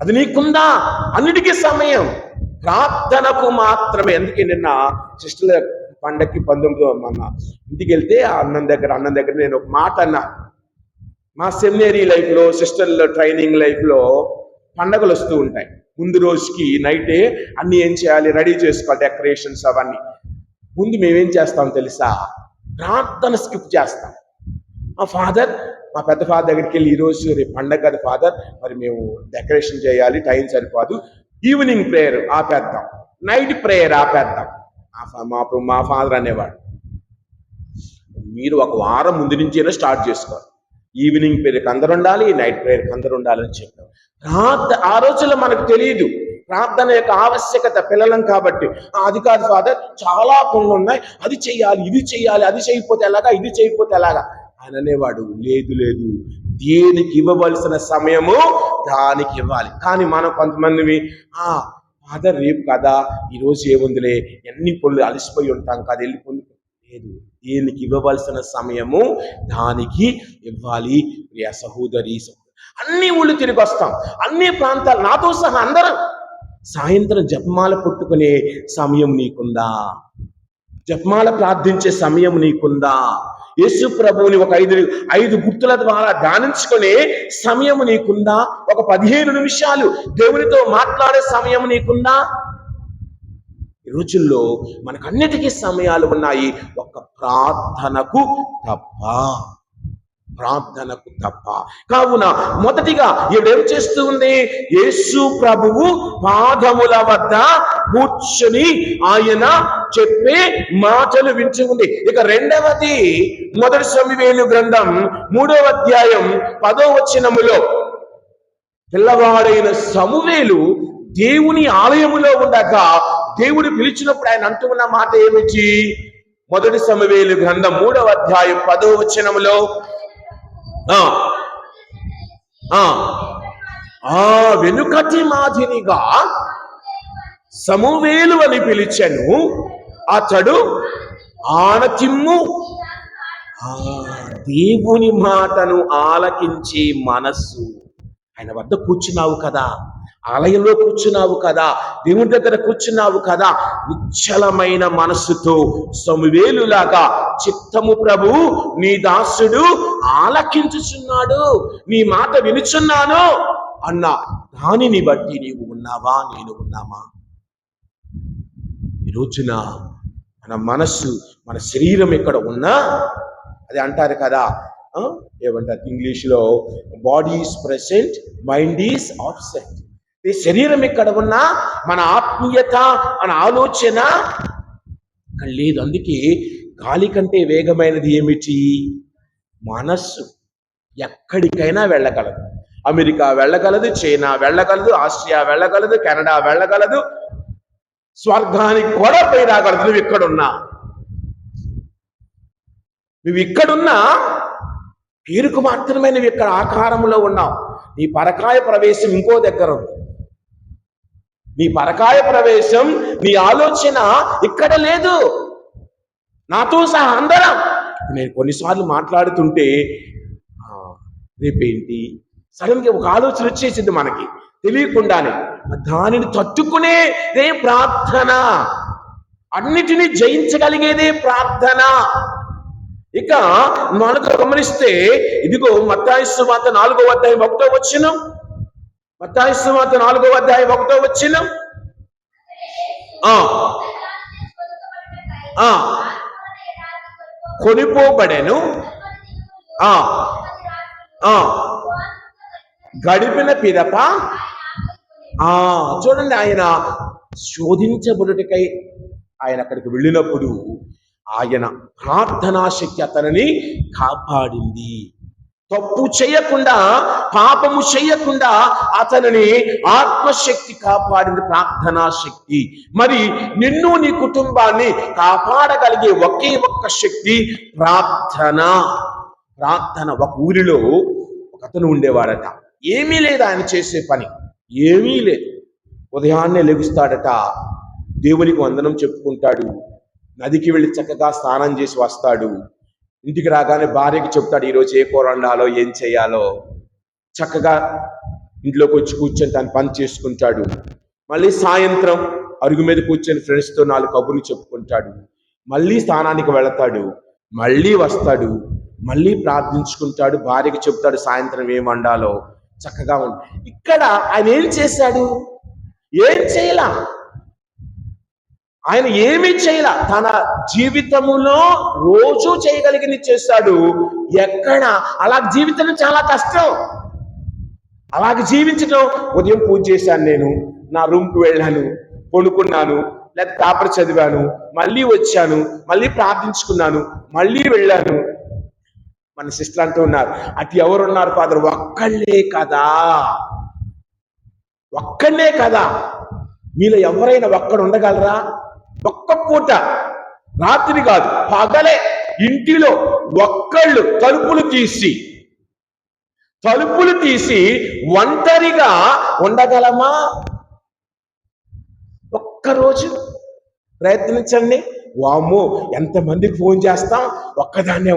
S1: అది నీకుందా? అన్నిటికీ సమయం ప్రార్థనకు మాత్రమే. అందుకే నిన్న సిస్టర్ల పండక్కి 19వ మన ఇంటికి వెళ్తే అన్నం దగ్గర నేను ఒక మాట అన్నా. మా సెమినరీ లైఫ్లో, సిస్టర్ల ట్రైనింగ్ లైఫ్లో పండగలు వస్తూ ఉంటాయి. ముందు రోజుకి నైటే అన్ని ఏం చేయాలి, రెడీ చేసుకోవాలి, డెకరేషన్స్ అవన్నీ. ముందు మేమేం చేస్తాం తెలుసా? ప్రార్థన స్కిప్ చేస్తాం. మా పెద్ద ఫాదర్ దగ్గరికి వెళ్ళి, ఈరోజు రేపు పండగ కదా ఫాదర్, మరి మేము డెకరేషన్ చేయాలి, టైం సరిపోదు, ఈవినింగ్ ప్రేయర్ ఆపేద్దాం, నైట్ ప్రేయర్ ఆపేద్దాం. మా ఫాదర్ అనేవాడు, మీరు ఒక వారం ముందు నుంచైనా స్టార్ట్ చేసుకోవాలి, ఈవినింగ్ ప్రేయర్కి అందరు ఉండాలి, నైట్ ప్రేయర్కి అందరు ఉండాలని చెప్పాం. ఆ రోజుల్లో మనకు తెలియదు ప్రార్థన యొక్క ఆవశ్యకత, పిల్లలం కాబట్టి. అది కాదు ఫాదర్, చాలా పనులు ఉన్నాయి, అది చెయ్యాలి, ఇది చెయ్యాలి, అది చేయకపోతే ఎలాగా, ఇది చేయకపోతే ఎలాగా. ఆయన అనేవాడు, లేదు, దేనికి ఇవ్వవలసిన సమయము దానికి ఇవ్వాలి. కానీ మనం కొంతమందివి, ఫాదర్ రేపు కదా, ఈరోజు ఏముందిలే, ఎన్ని పనులు అలసిపోయి ఉంటాం కదా, వెళ్ళిపోయి. లేదు, దేనికి ఇవ్వవలసిన సమయము దానికి ఇవ్వాలి. ప్రియ సహోదరి, అన్ని ఊళ్ళు తిరిగి వస్తాం, అన్ని ప్రాంతాలు, నాతో సహా అందరం. సాయంత్రం జపమాల పుట్టుకునే సమయం నీకుందా? జపమాల ప్రార్థించే సమయం నీకుందా? యేసు ప్రభువుని ఒక 5 గుర్తుల ద్వారా ధ్యానించుకునే సమయం నీకుందా? ఒక 15 నిమిషాలు దేవునితో మాట్లాడే సమయం నీకుందా? ఈ రోజుల్లో మనకన్నిటికీ సమయాలు ఉన్నాయి, ఒక ప్రార్థనకు తప్ప. కావున మొదటిగా ఈవిడేం చేస్తూ ఉంది? యేసు ప్రభువు పాదముల వద్ద కూర్చుని ఆయన చెప్పే మాటలు వింటూ ఉంది. ఇక రెండవది, మొదటి సమూయేలు గ్రంథం 3వ అధ్యాయం 10వ వచనములో పిల్లవాడైన సమూయేలు దేవుని ఆలయములో ఉండగా దేవుడు పిలిచినప్పుడు ఆయన అంటూ ఉన్న మాట ఏమిటి? మొదటి సమూయేలు గ్రంథం 3వ అధ్యాయం 10వ వచనములో, వెనుకటి మాదిరిగా సమూవేలు అని పిలిచెను. అతడు ఆనతిమ్ము. దేవుని మాటను ఆలకించే మనస్సు. ఆయన వద్ద కూర్చున్నావు కదా, ఆలయంలో కూర్చున్నావు కదా, దేవుని దగ్గర కూర్చున్నావు కదా, నిశ్చలమైన మనస్సుతో సమూవేలులాగా చిత్తము ప్రభు నీ దాసుడు ఆలకించుచున్నాడు, నీ మాట వినుచున్నాను అన్న దానిని బట్టి నీవు ఉన్నావా, నేను ఉన్నామా? ఈ రోజున మన మనస్సు, మన శరీరం ఎక్కడ ఉన్నా, అది అంటారు కదా, ఏమంటారు ఇంగ్లీష్లో, body is present, mind is absent. ఈ శరీరం ఎక్కడ ఉన్నా మన ఆత్మీయత, మన ఆలోచన అక్కడ లేదు. అందుకే గాలి కంటే వేగమైనది ఏమిటి? మనస్సు. ఎక్కడికైనా వెళ్ళగలదు. అమెరికా వెళ్ళగలదు, చైనా వెళ్ళగలదు, ఆసియా వెళ్ళగలదు, కెనడా వెళ్ళగలదు, స్వర్గానికి కూడా పోయి రాగలదు. నువ్వు ఇక్కడున్నా పేరుకు మాత్రమే నువ్వు ఇక్కడ ఆకారంలో ఉన్నావు. నీ పరకాయ ప్రవేశం ఇంకో దగ్గర ఉంది. నీ పరకాయ ప్రవేశం, నీ ఆలోచన ఇక్కడ లేదు. నాతో సహా అందరం. నేను కొన్నిసార్లు మాట్లాడుతుంటే రేపేంటి సడన్గా ఒక ఆలోచన వచ్చేసింది మనకి తెలియకుండానే. దానిని తట్టుకునేదే ప్రార్థన. అన్నిటినీ జయించగలిగేదే ప్రార్థన. ఇక మనకు గమనిస్తే, ఇదిగో మత్తయి సువార్త 4వ అధ్యాయం 1వ వచనం, మత్తయి సువార్త 4వ అధ్యాయం 1వ వచనం. కొనిపోబడెను, గడిపిన పిదప చూడండి, ఆయన శోధించబడుటకై ఆయన అక్కడికి వెళ్ళినప్పుడు ఆయన ప్రార్థనా శక్తి అతనిని కాపాడింది. తప్పు చేయకుండా, పాపము చేయకుండా అతనిని ఆత్మశక్తి కాపాడింది, ప్రార్థనా శక్తి. మరి నిన్ను, నీ కుటుంబాన్ని కాపాడగలిగే ఒకే ఒక్క శక్తి ప్రార్థన. ప్రార్థన. ఒక ఊరిలో ఒక అతను ఉండేవాడట. ఏమీ లేదు ఆయన చేసే పని, ఏమీ లేదు. ఉదయాన్నే లెగుస్తాడట, దేవునికి వందనం చెప్పుకుంటాడు, నదికి వెళ్ళి చక్కగా స్నానం చేసి వస్తాడు. ఇంటికి రాగానే భార్యకి చెప్తాడు ఈరోజు ఏ కూర వండాలో, ఏం చేయాలో. చక్కగా ఇంట్లోకి వచ్చి కూర్చొని తను పని చేసుకుంటాడు. మళ్ళీ సాయంత్రం అరుగు మీద కూర్చొని ఫ్రెండ్స్తో 4 కబుర్లు చెప్పుకుంటాడు. మళ్ళీ స్నానానికి వెళతాడు, మళ్ళీ వస్తాడు, మళ్ళీ ప్రార్థించుకుంటాడు, భార్యకి చెప్తాడు సాయంత్రం ఏం వండాలో. చక్కగా ఉంది. ఇక్కడ ఆయన ఏం చేశాడు? ఏం చేయలా. ఆయన ఏమీ చేయలా. తన జీవితములో రోజు చేయగలిగింది చేశాడు. ఎక్కడ అలా జీవితం చాలా కష్టం. అలాగే జీవించడం, ఉదయం పూజ చేశాను, నేను నా రూమ్కి వెళ్ళాను, పడుకున్నాను, లేదా పేపర్ చదివాను, మళ్ళీ వచ్చాను, మళ్ళీ ప్రార్థించుకున్నాను, మళ్ళీ వెళ్ళాను. మన సిస్టర్ అంటూ ఉన్నారు, అటు ఎవరున్నారు ఫాదర్? ఒక్కళ్ళే కదా, ఒక్కళ్ళే కదా. మీలో ఎవరైనా ఒక్కడు ఉండగలరా? ఒక్క పూట, రాత్రి కాదు పగలే, ఇంటిలో ఒక్కళ్ళు తలుపులు తీసి ఒంటరిగా ఉండగలమా? ఒక్కరోజు ప్రయత్నించండి. వామ్మో, ఎంతమందికి ఫోన్ చేస్తాం, ఒక్కదాన్నే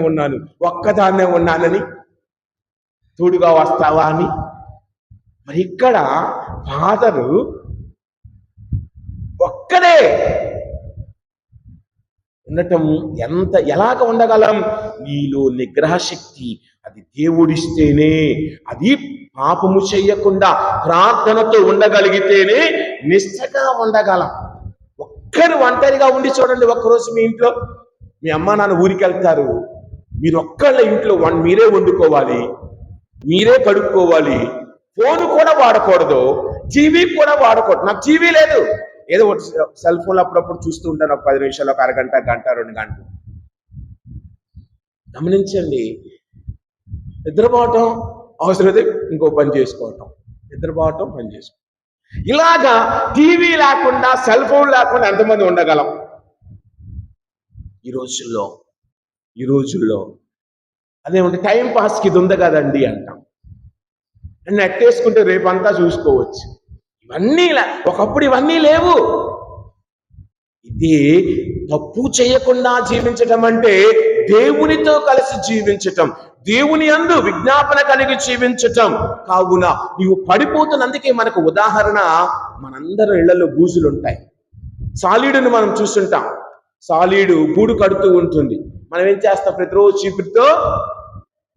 S1: ఉన్నానని, తోడుగా వస్తావా అని. మరి ఇక్కడ ఫాదరు ఒక్కడే ఉండటం ఎలాగ ఉండగలం? నీలో నిగ్రహ శక్తి, అది దేవుడిస్తేనే. అది పాపము చెయ్యకుండా ప్రార్థనతో ఉండగలిగితేనే నిష్ఠగా ఉండగలం. ఒక్కరు ఒంటరిగా ఉండి చూడండి. ఒక్కరోజు మీ ఇంట్లో మీ అమ్మ నాన్న ఊరికి వెళ్తారు, మీరు ఒక్కళ్ళ ఇంట్లో మీరే వండుకోవాలి, మీరే కడుక్కోవాలి, ఫోన్ కూడా వాడకూడదు, టీవీ కూడా వాడకూడదు. నాకు టీవీ లేదు, ఏదో సెల్ ఫోన్లో అప్పుడప్పుడు చూస్తూ ఉంటాను, ఒక 10 నిమిషాలు, ఒక అరగంట, గంట, 2 గంటలు. గమనించండి. నిద్రపోవటం అవసరమైతే ఇంకో పని చేసుకోవటం, నిద్రపోవటం, పని చేసుకోవటం. ఇలాగా టీవీ లేకుండా, సెల్ ఫోన్ లేకుండా ఎంతమంది ఉండగలం ఈ రోజుల్లో? అదేమంటే టైం పాస్కి ఇది ఉంది కదండి అంటాం. నెట్ వేసుకుంటే రేపంతా చూసుకోవచ్చు. ఇవన్నీ ఒకప్పుడు ఇవన్నీ లేవు. ఇది తప్పు చేయకుండా జీవించటం అంటే దేవునితో కలిసి జీవించటం, దేవుని యందు విజ్ఞాపన కలిగి జీవించటం. కావున నీవు పడిపోతున్నందుకే మనకు ఉదాహరణ, మనందరి ఇళ్లలో బూజులు ఉంటాయి. సాలీడును మనం చూస్తుంటాం. సాలీడు గూడు కడుతూ ఉంటుంది. మనం ఏం చేస్తాం? ప్రతిరోజు చీపురుతో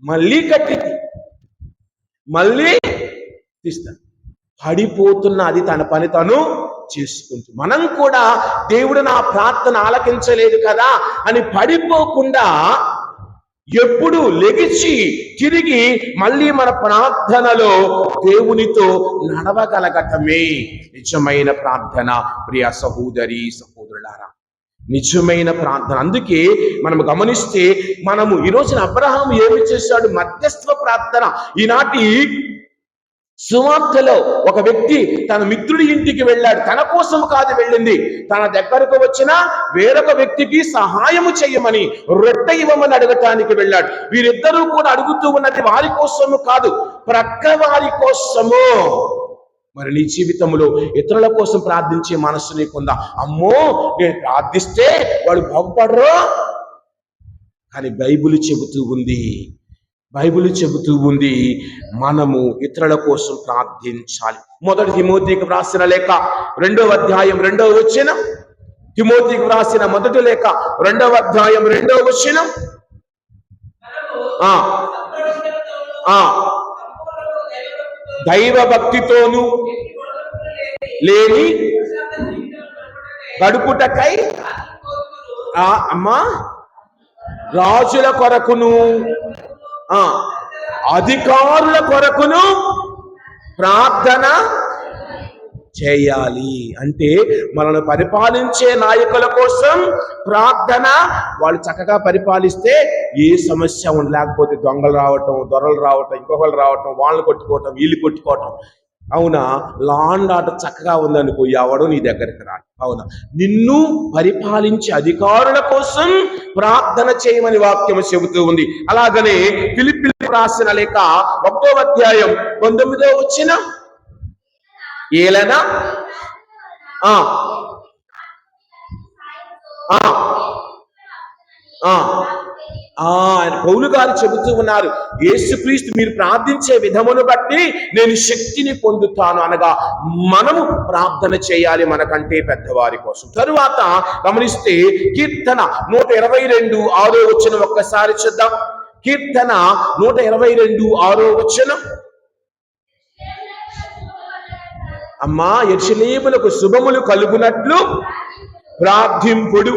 S1: మళ్ళీ కట్టి మళ్ళీ తీస్తాం. పడిపోతున్న అది తన పని తను చేసుకుంటూ, మనం కూడా దేవుడు నా ప్రార్థన ఆలకించలేదు కదా అని పడిపోకుండా ఎప్పుడు లెగిచి తిరిగి మళ్ళీ మన ప్రార్థనలో దేవునితో నడవగలగటమే నిజమైన ప్రార్థన. ప్రియ సహోదరి సహోదరులారా, నిజమైన ప్రార్థన. అందుకే మనం గమనిస్తే మనము ఈ రోజున అబ్రహాము ఏమి చేశాడు? మధ్యస్థ ప్రార్థన. ఈనాటి సువార్తలో ఒక వ్యక్తి తన మిత్రుడి ఇంటికి వెళ్ళాడు. తన కోసం కాదు వెళ్ళింది, తన దగ్గరకు వచ్చిన వేరొక వ్యక్తికి సహాయము చేయమని, రొట్టె ఇవ్వమని అడగటానికి వెళ్ళాడు. వీరిద్దరూ కూడా అడుగుతూ ఉన్నది వారి కోసము కాదు, ప్రక్క వారి కోసము. మరి నీ జీవితంలో ఇతరుల కోసం ప్రార్థించే మనస్సు నీకుందా? అమ్మో, నేను ప్రార్థిస్తే వాడు బాగుపడరు. కానీ బైబిల్ చెబుతూ ఉంది మనము ఇతరుల కోసం ప్రార్థించాలి. మొదటి తిమోతికి వ్రాసిన లేఖ 2వ అధ్యాయం 2వ వచనం. తిమోతికి వ్రాసిన మొదటి లేఖ 2వ అధ్యాయం 2వ వచనం. దైవ భక్తితోను లేని గడుపుటకై అమ్మా రాజుల కొరకును అధికారుల కొరకును ప్రార్థన చేయాలి. అంటే మనల్ని పరిపాలించే నాయకుల కోసం ప్రార్థన. వాళ్ళు చక్కగా పరిపాలిస్తే ఏ సమస్య ఉండదు. లేకపోతే దొంగలు రావటం, దొరలు రావటం, ఇంకొకరు రావటం, వాళ్ళు కొట్టుకోవటం, వీళ్ళు కొట్టుకోవటం. అవునా? లా అండ్ ఆర్డర్ చక్కగా ఉందనుకో, ఎవడో నీ దగ్గరికి రాడు. అవునా? నిన్ను పరిపాలించే అధికారుల కోసం ప్రార్థన చేయమని వాక్యం చెబుతూ ఉంది. అలాగనే ఫిలిప్పీయులకు రాసిన లేఖ 1వ అధ్యాయం 19వ వచనం. ఏలనా పౌలు గారు చెబుతూ ఉన్నారు, యేసుక్రీస్తు మీరు ప్రార్థించే విధమును బట్టి నేను శక్తిని పొందుతాను అనగా మనము ప్రార్థన చేయాలి మనకంటే పెద్దవారి కోసం. తరువాత గమనిస్తే కీర్తన 122:6 వచనం ఒక్కసారి చూద్దాం. కీర్తన 122:6 వచనం. అమ్మా, యెరూషలేములకు శుభములు కలుగునట్లు ప్రార్థింపుడు.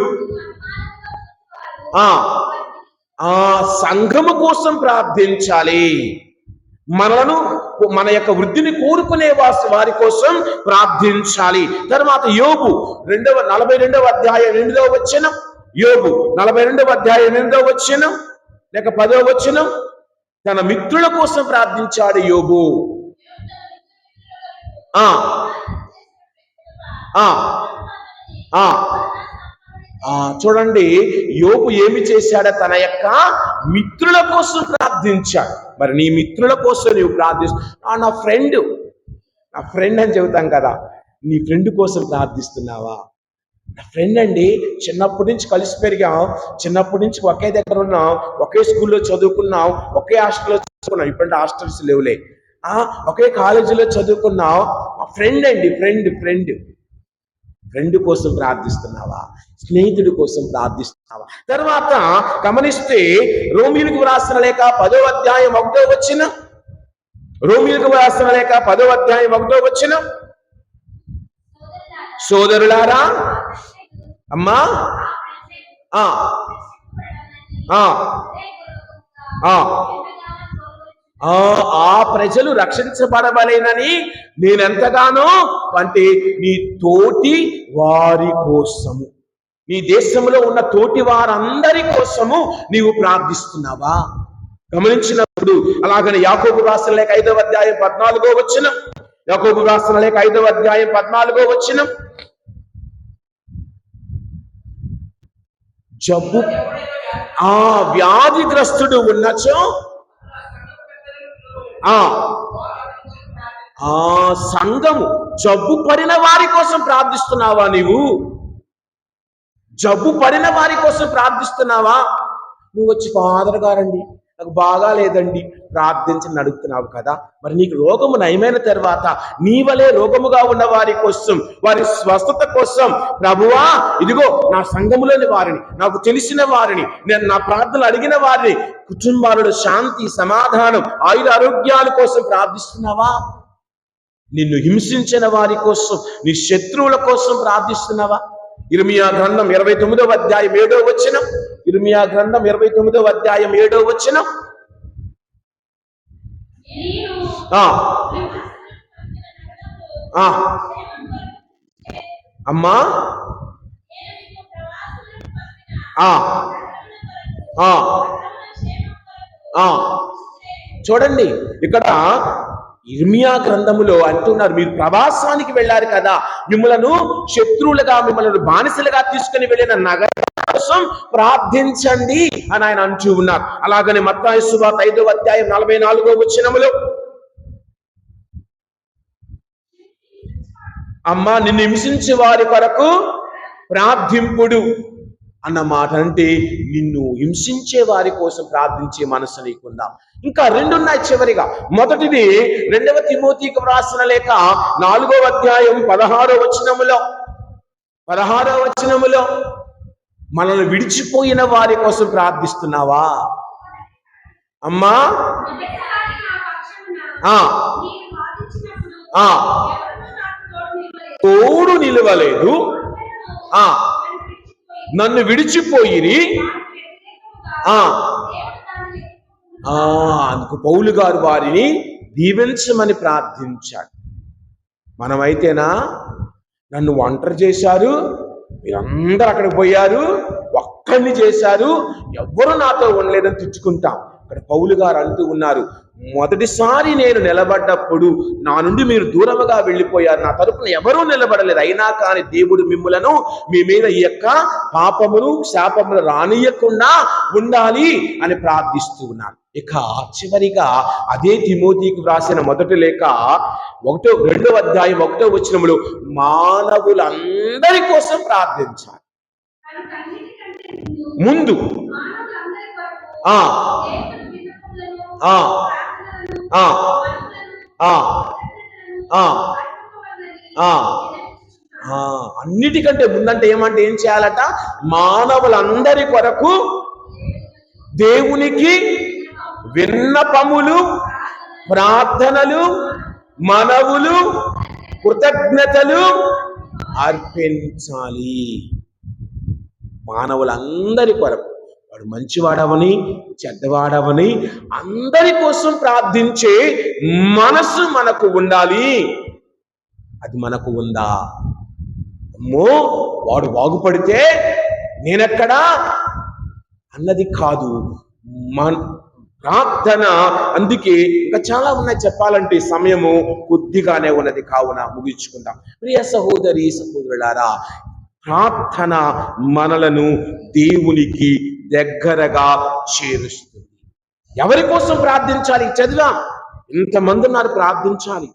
S1: సంఘము కోసం ప్రార్థించాలి. మన యొక్క వృద్ధిని కోరుకునే వారి కోసం ప్రార్థించాలి. తర్వాత యోబు 42వ అధ్యాయం 8వ వచనం. యోబు 42వ అధ్యాయం 8వ వచనం లేక 10వ వచనం. తన మిత్రుల కోసం ప్రార్థించాడు యోబు. చూడండి, యోబు ఏమి చేశాడో తన యొక్క మిత్రుల కోసం ప్రార్థించాడు. మరి నీ మిత్రుల కోసం నీవు ప్రార్థిస్తు నా ఫ్రెండ్ అని చెబుతాం కదా, నీ ఫ్రెండ్ కోసం ప్రార్థిస్తున్నావా? నా ఫ్రెండ్ అండి, చిన్నప్పటి నుంచి కలిసి పెరిగాం, చిన్నప్పటి నుంచి ఒకే దగ్గర ఉన్నాం, ఒకే స్కూల్లో చదువుకున్నాం, ఒకే హాస్టల్లో చదువుకున్నాం. ఇప్పుడంటే హాస్టల్స్ లేవులే. ఒకే కాలేజీలో చదువుకున్నాం. ఫ్రెండ్ అండి, ఫ్రెండ్ కోసం ప్రార్థిస్తున్నావా? స్నేహితుడి కోసం ప్రార్థిస్తున్నావా? తర్వాత గమనిస్తే రోమీయులకు వ్రాసిన లేఖ 10వ అధ్యాయం 1వ వచనం. రోమీయులకు వ్రాసిన లేఖ 10వ అధ్యాయం 1వ వచనం. సోదరులారా, అమ్మా ఆ ప్రజలు రక్షించబడవలేనని నేనెంతగానో అంటే నీ తోటి వారి కోసము, నీ దేశంలో ఉన్న తోటి వారందరి కోసము నీవు ప్రార్థిస్తున్నావా? గమనించినప్పుడు అలాగని యాకోబు రాసిన లేఖ 5వ అధ్యాయం 14వ వచనం. యాకోబు రాసిన లేఖ 5వ అధ్యాయం 14వ వచనం. జబ్బు వ్యాధిగ్రస్తుడు ఉన్నచో సంఘము జబ్బు పడిన వారి కోసం ప్రార్థిస్తున్నావా నీవు? జబ్బు పడిన వారి కోసం ప్రార్థిస్తున్నావా? నువ్వు వచ్చి ఫాదర్ గారండి నాకు బాగా లేదండి ప్రార్థించని అడుగుతున్నావు కదా, మరి నీకు రోగము నయమైన తర్వాత నీ వలే రోగముగా ఉన్న వారి కోసం, వారి స్వస్థత కోసం, ప్రభువా ఇదిగో నా సంఘములోని వారిని, నాకు తెలిసిన వారిని, నేను నా ప్రార్థనలు అడిగిన వారిని, కుటుంబాలలో శాంతి సమాధానం ఆయుర ఆరోగ్యాల కోసం ప్రార్థిస్తున్నావా? నిన్ను హింసించిన వారి కోసం, నీ శత్రువుల కోసం ప్రార్థిస్తున్నావా? ఇర్మియా గ్రంథం 29వ అధ్యాయం 7వ వచనం. ఇర్మియా గ్రంథం 29వ అధ్యాయం 7వ వచనం. అమ్మా చూడండి, ఇక్కడ ఇర్మియా గ్రంథములో అంటున్నారు, మీరు ప్రవాసానికి వెళ్ళారు కదా, మిమ్మలను శత్రువులుగా మిమ్మల్ని బానిసలుగా తీసుకుని వెళ్ళిన నగరం కోసం ప్రార్థించండి అని ఆయన అంటూ ఉన్నారు. అలాగనే మత్తయి సువార్త 5వ అధ్యాయం 44వ వచనములో, అమ్మా నిన్ను హింసించే వారి కొరకు ప్రార్థింపుడు అన్న మాట. అంటే నిన్ను హింసించే వారి కోసం ప్రార్థించే మనసు నీకుందాం. ఇంకా రెండున్నాయి చివరిగా. మొదటిది 2వ తిమోతికి వ్రాసిన లేఖ 4వ అధ్యాయం 16వ వచనములో మనల్ని విడిచిపోయిన వారి కోసం ప్రార్థిస్తున్నావా? అమ్మా తోడు నిలవలేదు, నన్ను విడిచిపోయిరి. అందుకు పౌలు గారు వారిని దీవించమని ప్రార్థించాడు. మనమైతేనా, నన్ను ఒంటరి చేశారు, మీరందరూ అక్కడికి పోయారు, ఒక్కడిని చేశారు, ఎవ్వరూ నాతో ఉండలేదని తిట్టుకుంటాం. ఇక్కడ పౌలు గారు అంటూ ఉన్నారు, మొదటిసారి నేను నిలబడ్డప్పుడు నా నుండి మీరు దూరముగా వెళ్ళిపోయారు, నా తరపున ఎవరూ నిలబడలేదు, అయినా కానీ దేవుడు మిమ్ములను మీ మీద ఈ యొక్క పాపమును శాపమును రానియకుండా ఉండాలి అని ప్రార్థిస్తూ ఉన్నారు. ఇక చివరిగా అదే తిమోతికి వ్రాసిన మొదటి లేఖ 2వ అధ్యాయం 1వ వచనములో మానవులందరి కోసం ప్రార్థించాలి. ముందు అన్నిటికంటే ముందంటే ఏమంటే ఏం చేయాలట? మానవులందరి కొరకు దేవునికి విన్నపములు, ప్రార్థనలు, మనవులు, కృతజ్ఞతలు అర్పించాలి. మానవులందరి కొరకు, వాడు మంచివాడవని చెడ్డవాడవని అందరి కోసం ప్రార్థించే మనసు మనకు ఉండాలి. అది మనకు ఉందా? అమ్మో వాడు బాగుపడితే నేనెక్కడా అన్నది కాదు మన ప్రార్థన. అందుకే ఇంకా చాలా ఉన్నాయి చెప్పాలంటే, సమయము కొద్దిగానే ఉన్నది, కావున ముగించుకుందాం. ప్రియ సహోదరి సహోదరులారా, ప్రార్థన మనలను దేవునికి దగ్గరగా చేరుస్తుంది. ఎవరి కోసం ప్రార్థించాలి? చదివాం, ఇంతమంది ఉన్నారు ప్రార్థించాలి,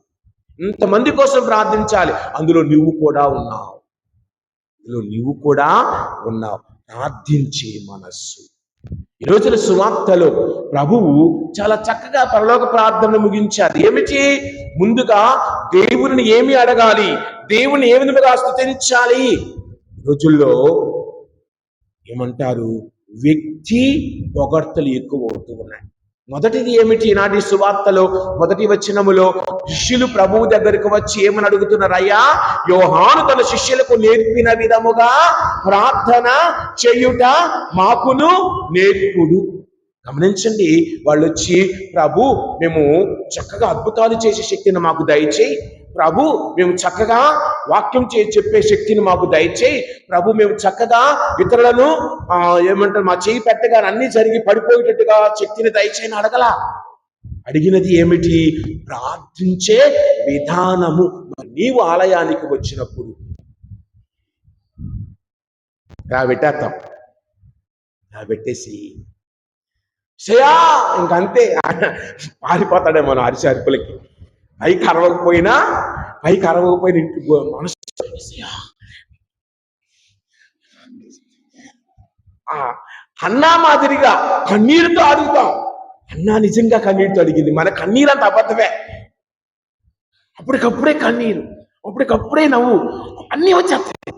S1: ఇంతమంది కోసం ప్రార్థించాలి. అందులో నువ్వు కూడా ఉన్నావు. ప్రార్థించే మనస్సు. ఈ రోజున సువార్తలో ప్రభువు చాలా చక్కగా పరలోక ప్రార్థన ముగించారు. ఏమిటి? ముందుగా దేవుని ఏమి అడగాలి, దేవుని ఏ విధంగా స్తుతించాలి. రోజుల్లో ఏమంటారు, వ్యక్తి పొగడ్తలు ఎక్కువ అవుతూ ఉన్నాయి. మొదటిది ఏమిటి? ఈనాటి సువార్తలో మొదటి వచనములో శిష్యులు ప్రభువు దగ్గరికి వచ్చి ఏమని అడుగుతున్నారు? అయ్యా, యోహాను తన శిష్యులకు నేర్పిన విధముగా ప్రార్థన చేయుట మాకును నేర్పుడు. గమనించండి, వాళ్ళు వచ్చి, ప్రభు మేము చక్కగా అద్భుతాలు చేసే శక్తిని మాకు దయచేయి, ప్రభు మేము చక్కగా వాక్యం చెప్పే శక్తిని మాకు దయచేయి, ప్రభు మేము చక్కగా ఇతరులను ఏమంటారు మా చేయి పెట్టగానే అన్ని జరిగి పడిపోయేటట్టుగా శక్తిని దయచేయని అడగలా. అడిగినది ఏమిటి? ప్రార్థించే విధానము. నీవు ఆలయానికి వచ్చినప్పుడు పెట్టేసి శయా ఇంకంతే పారిపోతాడే మనం అరిపులకి. పైకి అరవకపోయినా ఇంటికి మనసు ఆ అన్నా మాదిరిగా కన్నీరుతో అడుగుతాం. అన్నా నిజంగా కన్నీరుతో అడిగింది. మన కన్నీరంత అబద్ధమే. అప్పటికప్పుడే కన్నీరు, అప్పటికప్పుడే నవ్వు, అన్నీ వచ్చేస్తాయి.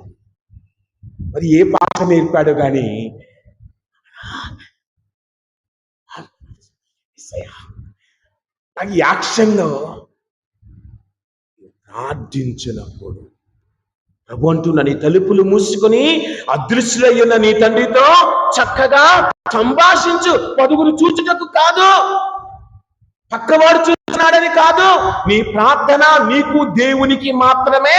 S1: మరి ఏ పాట నేర్పాడు కానీ నాకు యాక్షన్లో ప్రార్థించినప్పుడు ప్రభు అంటున్న, నీ తలుపులు మూసుకొని అదృశ్యులయ్యున్న నీ తండ్రితో చక్కగా సంభాషించు. పదుగురు చూచుటకు కాదు, పక్కవాడు చూస్తున్నాడని కాదు. నీ ప్రార్థన నీకు దేవునికి మాత్రమే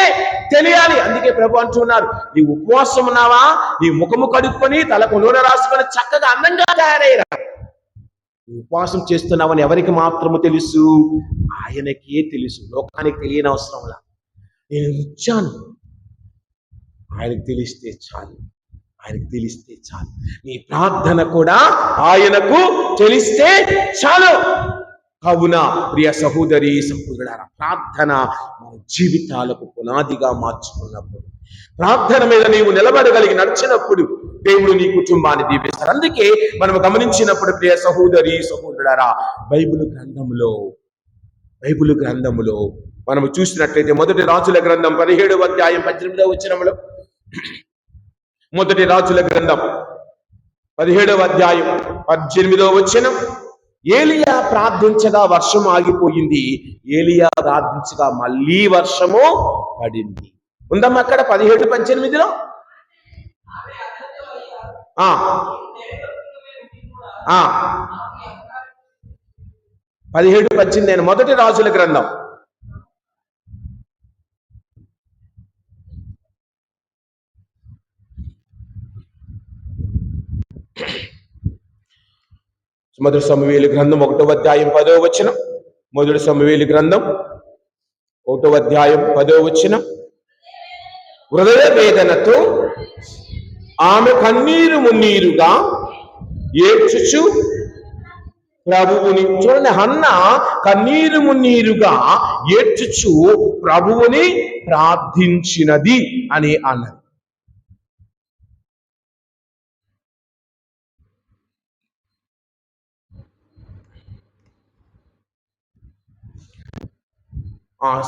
S1: తెలియాలి. అందుకే ప్రభు అంటున్నారు, నీ ఉపవాసం ఉన్నావా, నీ ముఖము కడుక్కొని తలకు నూనె రాసుకొని చక్కగా అందంగా తయారయ్యరా. ఉపవాసం చేస్తున్నావని ఎవరికి మాత్రము తెలుసు? ఆయనకే తెలుసు. లోకానికి తెలియని అవసరంలా. నేను ఇచ్చాను, ఆయనకు తెలిస్తే చాలు, ఆయనకు తెలిస్తే చాలు. నీ ప్రార్థన కూడా ఆయనకు తెలిస్తే చాలు. కావున ప్రియ సహోదరి సహోదరులారా, ప్రార్థన మన జీవితాలకు పునాదిగా మార్చుకున్నప్పుడు, ప్రార్థన మీద నీవు నిలబడగలిగి నడిచినప్పుడు దేవుడు నీ కుటుంబాన్ని దీవిస్తాడు. అందుకే మనం గమనించినప్పుడు ప్రియ సహోదరి సహోదరులారా, బైబిల్ గ్రంథములో మనము చూసినట్లయితే మొదటి రాజుల గ్రంథం 17వ అధ్యాయం 18వ వచనంలో, మొదటి రాజుల గ్రంథం 17వ అధ్యాయం 18వ వచనం, ఏలియా ప్రార్థించగా వర్షం ఆగిపోయింది, ఏలియా ప్రార్థించగా మళ్ళీ వర్షము పడింది. ఉందమ్మా అక్కడ 17:18లో. 17:18 నేను మొదటి రాజుల గ్రంథం మొదటి సమూయేలు గ్రంథం 1వ అధ్యాయం 10వ వచనం. మొదటి సమూయేలు గ్రంథం 1వ అధ్యాయం 10వ వచనం, హృదయ వేదనతో ఆమె కన్నీరు మున్నీరుగా ఏడ్చుచు ప్రభువుని, చూడండి, హన్న కన్నీరు మున్నీరుగా ఏడ్చుచు ప్రభువుని ప్రార్థించినది అని అన్నది.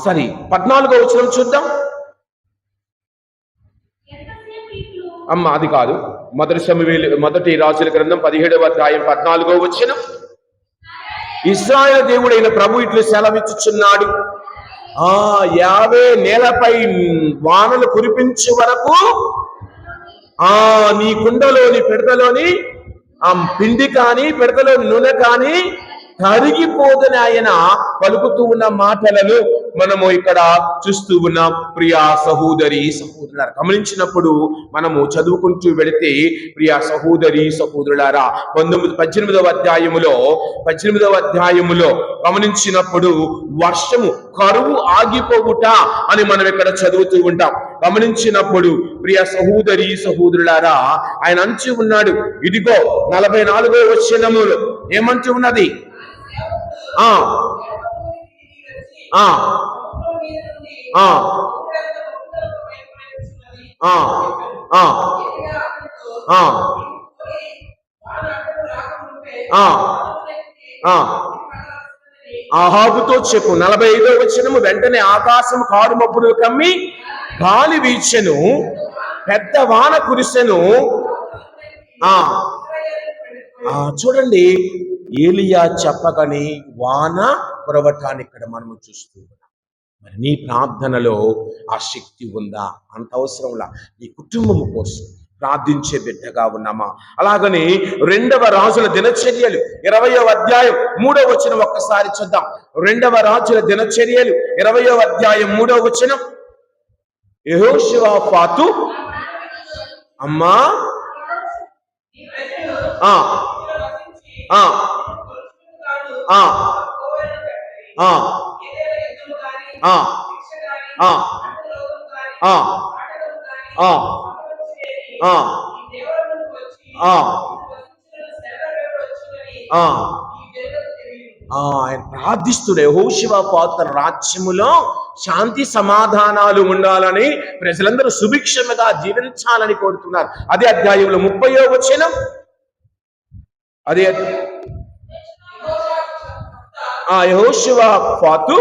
S1: సరే, 14వ వచనం చూద్దాం అమ్మ. అది కాదు, మొదటి రాజుల గ్రంథం 17వ అధ్యాయం 14వ వచనం, ఇశ్రాయేలు దేవుడైన ప్రభు ఇట్లు సెలవిచ్చుచున్నాడు, యావే నేలపై వానలు కురిపించే వరకు నీ కుండలోని పిడతలోని పిండి కానీ పిడతలోని నూనె కానీ కరిగిపోదని ఆయన పలుకుతూ ఉన్న మాటలను మనము ఇక్కడ చూస్తూ ఉన్నాం. ప్రియా సహోదరి సహోదరులారా, గమనించినప్పుడు మనము చదువుకుంటూ వెళితే, ప్రియా సహోదరి సహోదరులారా, 18వ అధ్యాయములో గమనించినప్పుడు వర్షము, కరువు ఆగిపోవుట అని మనం ఇక్కడ చదువుతూ ఉంటాం. గమనించినప్పుడు ప్రియ సహోదరి సహోదరులారా, ఆయన అంచు ఉన్నాడు. ఇదిగో 44వ వచనములో ఏమంటూ ఉన్నది? ఆహాబుతో చెప్పు. 45వ వచనము, వెంటనే ఆకాశం కారు మబ్బులు కమ్మి గాలి వీచెను, పెద్ద వాన కురిసెను. చూడండి, ఏలియా చెప్పగని వాన కురవటాన్ని ఇక్కడ మనము చూస్తూ ఉన్నాం. మరి నీ ప్రార్థనలో ఆ శక్తి ఉందా? అంత అవసరంలా నీ కుటుంబం కోసం ప్రార్థించే బిడ్డగా ఉన్నామా? అలాగని 2వ రాజుల దినచర్యలు 20వ అధ్యాయం 3వ వచనం ఒక్కసారి చూద్దాం. 2వ రాజుల దినచర్యలు 20వ అధ్యాయం 3వ వచనం, యెహోషువపాతు అమ్మా ఆయన ప్రార్థిస్తుడు. యెహోషువపాతు తన రాజ్యములో శాంతి సమాధానాలు ఉండాలని, ప్రజలందరూ సుభిక్షముగా జీవించాలని కోరుతున్నారు. అదే అధ్యాయంలో 30వ వచనం. అదే యెహోషువపాతు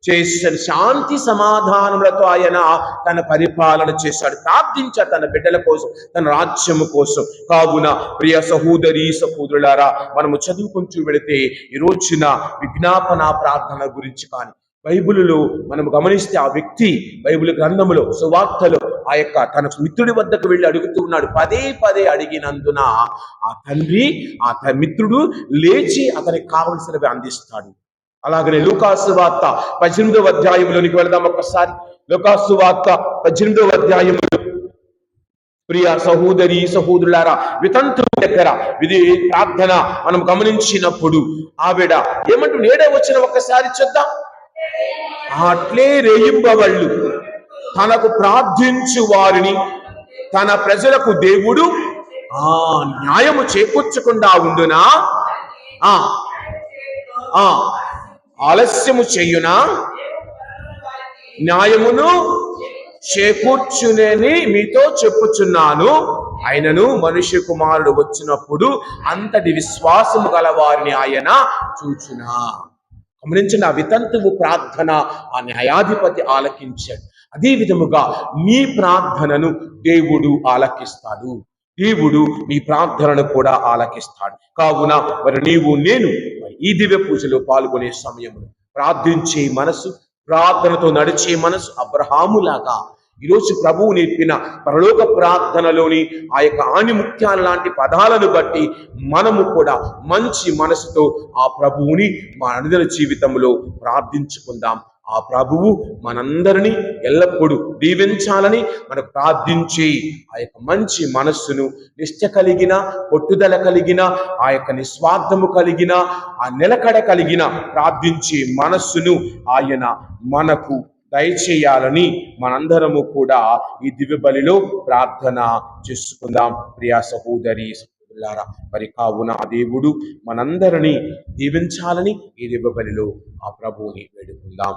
S1: చేశాడు. శాంతి సమాధానములతో ఆయన తన పరిపాలన చేశాడు. ప్రార్థించాడు తన బిడ్డల కోసం, తన రాజ్యము కోసం. కావున ప్రియ సహోదరి సహోదరులారా, మనము చదువుకుంటూ వెళితే ఈ రోజున విజ్ఞాపన ప్రార్థన గురించి కానీ బైబిలులో మనం గమనిస్తే ఆ వ్యక్తి బైబిల్ గ్రంథములో సువార్తలో తన మిత్రుడి వద్దకు వెళ్ళి అడుగుతూ ఉన్నాడు. పదే పదే అడిగినందున ఆ తండ్రి, మిత్రుడు లేచి అతనికి కావలసినవి అందిస్తాడు. అలాగనే లూకాసు వార్త 18వ అధ్యాయంలోనికి వెళదాం ఒక్కసారి. లూకాసు వార్త 18వ అధ్యాయంలో ప్రియ సహోదరి సహోదరులారా, వితంతువు దగ్గర ఇది ప్రార్థన మనం గమనించినప్పుడు ఆవిడ ఏమంటూ నేడే వచ్చిన ఒక్కసారి చూద్దాం. అట్లే రేయింబవళ్ళు తనకు ప్రార్థించు వారిని తన ప్రజలకు దేవుడు న్యాయము చేకూర్చకుండా ఉండునా, ఆలస్యము చెయ్యునా, న్యాయమును చేకూర్చునని మీతో చెప్పుచున్నాను. ఆయనను మనుష్య కుమారుడు వచ్చినప్పుడు అంతటి విశ్వాసము గల వారిని ఆయన చూచునా. గమనించిన వితంతువు ప్రార్థన ఆ న్యాయాధిపతి ఆలకించాడు. అదే విధముగా నీ ప్రార్థనను దేవుడు ఆలకిస్తాడు. దేవుడు నీ ప్రార్థనను కూడా ఆలకిస్తాడు. కావున మరి నీవు నేను ఈ దివ్య పూజలో పాల్గొనే సమయంలో ప్రార్థించే మనసు, ప్రార్థనతో నడిచే మనసు అబ్రహాములాగా ఈరోజు ప్రభువు నేర్పిన పరలోక ప్రార్థనలోని ఆ యొక్క ఆణిముత్యాల లాంటి పదాలను బట్టి మనము కూడా మంచి మనసుతో ఆ ప్రభువుని మన అనుదిన జీవితంలో ప్రార్థించుకుందాం. ఆ ప్రభువు మనందరినీ ఎల్లప్పుడూ దీవించాలని మనకు ప్రార్థించి ఆ యొక్క మంచి మనస్సును, నిష్ఠ కలిగిన, పట్టుదల కలిగిన, ఆ యొక్క నిస్వార్థము కలిగిన, ఆ నిలకడ కలిగిన ప్రార్థించే మనస్సును ఆయన మనకు దయచేయాలని మనందరము కూడా ఈ దివ్య బలిలో ప్రార్థన చేసుకుందాం. ప్రియా సహోదరి సహోదరులారా, మరి కావున ఆ దేవుడు మనందరినీ దీవించాలని ఈ దివ్య బలిలో ఆ ప్రభువుని వేడుకుందాం.